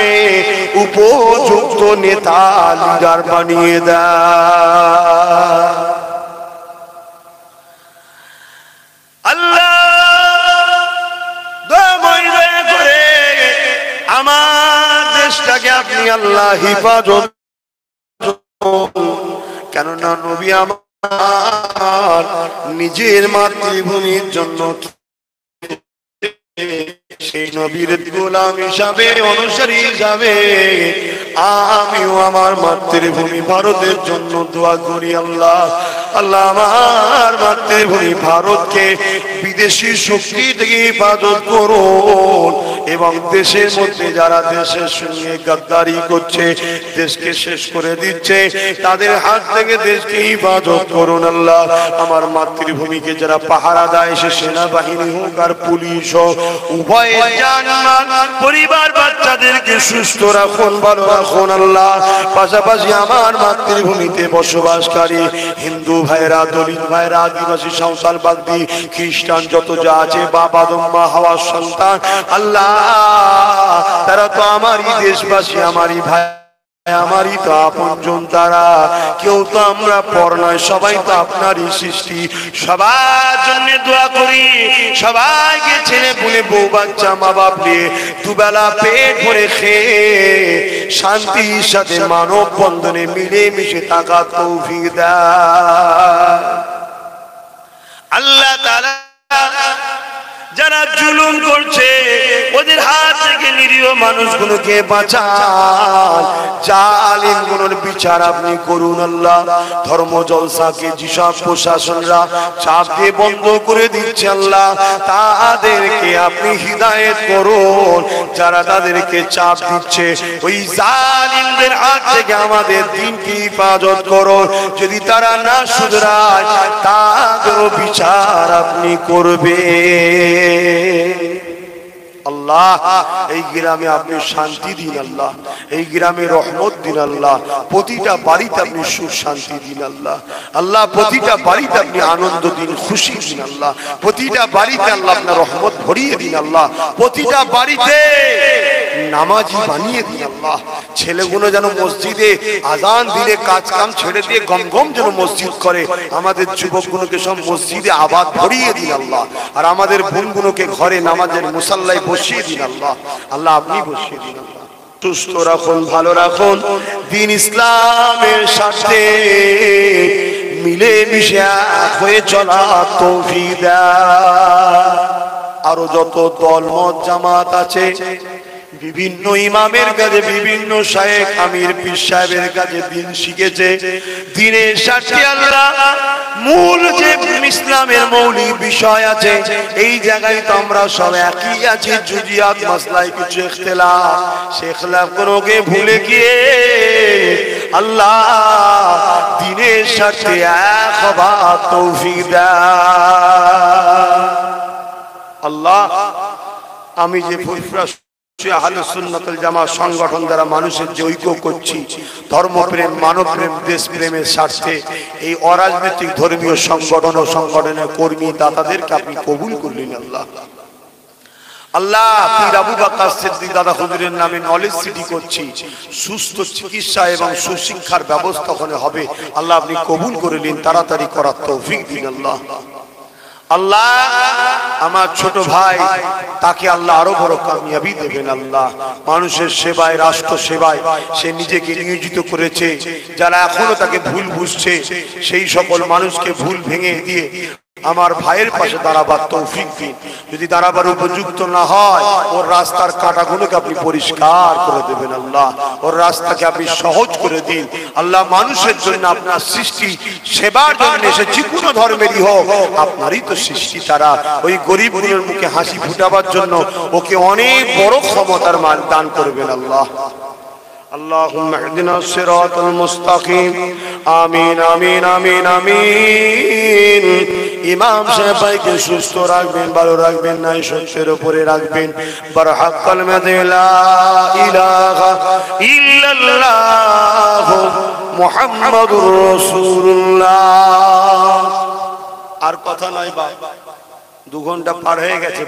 উপযুক্ত নেতা লিডার বানিয়ে দেয়। আল্লাহ দয়া করে আমার দেশটাকে আপনি আল্লাহ হিফাজত, কেননা নবী আমার নিজের মাতৃভূমির জন্য সেই নবীর গোলাম হিসাবে, অনুসারী হিসাবে আমিও আমার মাতৃভূমি ভারতের জন্য দোয়া করি। আল্লাহ আল্লাহ আমার মাতৃভূমি ভারতকে বিদেশি শক্তি থেকে হেফাজত করুন এবং দেশের মধ্যে যারা দেশের সঙ্গে গাদ্দারি করছে, দেশকে শেষ করে দিচ্ছে, তাদের হাত থেকে দেশকে হেফাজত করুন। আল্লাহ আমার মাতৃভূমিকে যারা পাহারা দেয়, সে সেনাবাহিনী হোক আর পুলিশ হোক, উভয় পরিবার বাচ্চাদেরকে সুস্থ রাখুন, ভালো রাখুন। আল্লাহ পাশাপাশি আমার মাতৃভূমিতে বসবাসকারী হিন্দু ভাইরা, দলিত ভাইরা, আদিবাসী, সাঁওতাল, বাগদি, খ্রিস্টান যত যা আছে, বাবা মা হওয়ার সন্তান, আল্লাহ তারা তো আমারই দেশবাসী, আমারই ভাই, আমারই তো আপনজন, তারা কেউ তো আমরা পর নয়, সবাই তো আপনারই সৃষ্টি। সবার জন্য দোয়া করি, সবাইকে ছেলে পুলে বউ বাচ্চা মা বাপ নিয়ে দুবেলা পেট ভরে খেয়ে শান্তির সাথে মানব বন্ধনে মিলে মিশে থাকা তৌফিক দেয়। আল্লাহ তাআলা যারা জুলুম করছে ওদের হাত থেকে নিরীহ মানুষগুলোকে বাঁচান, জালিমগুলোর বিচার আপনি করুন আল্লাহ। ধর্ম জলসাকে যেসব প্রশাসনরা চাপ দিয়ে বন্ধ করে দিচ্ছে আল্লাহ, তাদেরকে আপনি হিদায়েত করুন। যারা তাদেরকে চাপ দিচ্ছে ওই জালিমদের হাত থেকে আমাদের দিনকে হেফাজত করুন। যদি তারা না শুধরায় তাদেরও বিচার আপনি করবে আল্লাহ। এই গ্রামে আপনি শান্তি দিন আল্লাহ, এই গ্রামে রহমত দিন আল্লাহ। প্রতিটা বাড়িতে আপনি সুখ শান্তি দিন আল্লাহ। আল্লাহ প্রতিটা বাড়িতে আপনি আনন্দ দিন, খুশি দিন আল্লাহ। প্রতিটা বাড়িতে আল্লাহ আপনার রহমত ভরিয়ে দিন আল্লাহ। প্রতিটা বাড়িতে নামাজি বানিয়ে দিন আল্লাহ। ছেলেগুলো যেন মসজিদে আজান দিলে কাজ কাম ছেড়ে দিয়ে গম গম যেন মসজিদ করে। আমাদের যুবকগুলোকে সব মসজিদে আবাদ ভরিয়ে দিন আল্লাহ। আর আমাদের বোনগুলোকে ঘরে নামাজের মুসাল্লায় বসিয়ে দিন আল্লাহ। আল্লাহ আপনি বসিয়ে দিন আল্লাহ। সুস্থ রাখুন, ভালো রাখুন, দিন ইসলামের সাথে মিলে মিশে এক হয়ে চলা তৌফিক দাও। আরো যত দল মত জামাত আছে বিভিন্ন ইমামের কাছে, বিভিন্ন শায়েখ আমির পীর সাহেবের কাছে দিন শিখেছে, দিনের সাথে আল্লাহ মূল যে ইসলামের মৌলিক বিষয় আছে এই জায়গায় তো আমরা সব একই আছি। জুজিয়াত মাসলায় কিছু ইখতিলাফ, সে ইখতিলাফগুলোকে ভুলে গিয়ে আল্লাহ দিনের সাথে এক হবার তৌফিক দাও আল্লাহ। আমি যে ফুরফুরা আহলে সুন্নাত ওয়াল জামাত সংগঠন দ্বারা মানুষের যে ঐক্য করছি, ধর্মপ্রেম, মানবপ্রেম, দেশপ্রেমের স্বার্থে এই অরাজনৈতিক ধর্মীয় সংগঠন ও সংগঠনের কর্মী দাতাদেরকে আপনি কবুল করলেন আল্লাহ। আল্লাহ পীর আবু বকর সিদ্দিক দাদা হুজুরের নামে নলেজ সিটি করছি, সুস্থ চিকিৎসা এবং সুশিক্ষার ব্যবস্থা ওখানে হবে আল্লাহ আপনি কবুল করে নিন, তাড়াতাড়ি করার তৌফিক দিন আল্লাহ। আল্লাহ আমার ছোট ভাই তাকে আল্লাহ আরো বড় কামিয়াবি দেবেন আল্লাহ। মানুষের সেবায়, রাষ্ট্র সেবায় সে নিজেকে নিয়োজিত করেছে। যারা এখনো তাকে ভুল বুঝছে সেই সকল মানুষকে ভুল ভেঙে দিয়ে আমার ভাইয়ের পাশে দাঁড়াবার তৌফিক দিন। যদি দাঁড়াবার উপযুক্ত না হয় ওর রাস্তার কাঁটাগুলোকে আপনি পরিষ্কার করে দেবেন আল্লাহ। ওর রাস্তাকে আপনি সহজ করে দিন আল্লাহ। মানুষের জন্য আপনার সৃষ্টি, সেবার জন্য এসে যে কোনো ধর্মেরই হোক আপনারই তো সৃষ্টি। তারা ওই গরিবগুলোর মুখে হাসি ফুটাবার জন্য ওকে অনেক বড় ক্ষমতার মাল দান করবেন আল্লাহ। اللهم اهدنا الصراط المستقيم آمين آمين آمين آمين। ইমাম সাহেবকে সুস্থ রাখবেন, ভালো রাখবেন, নাই সত্যের উপরে রাখবেন। বরহক কালিমাতে লা ইলাহা ইল্লাল্লাহ মুহাম্মাদুর রাসূলুল্লাহ। আর কথা নয় বাবা, 2 ঘন্টা পার হয়ে গেছে।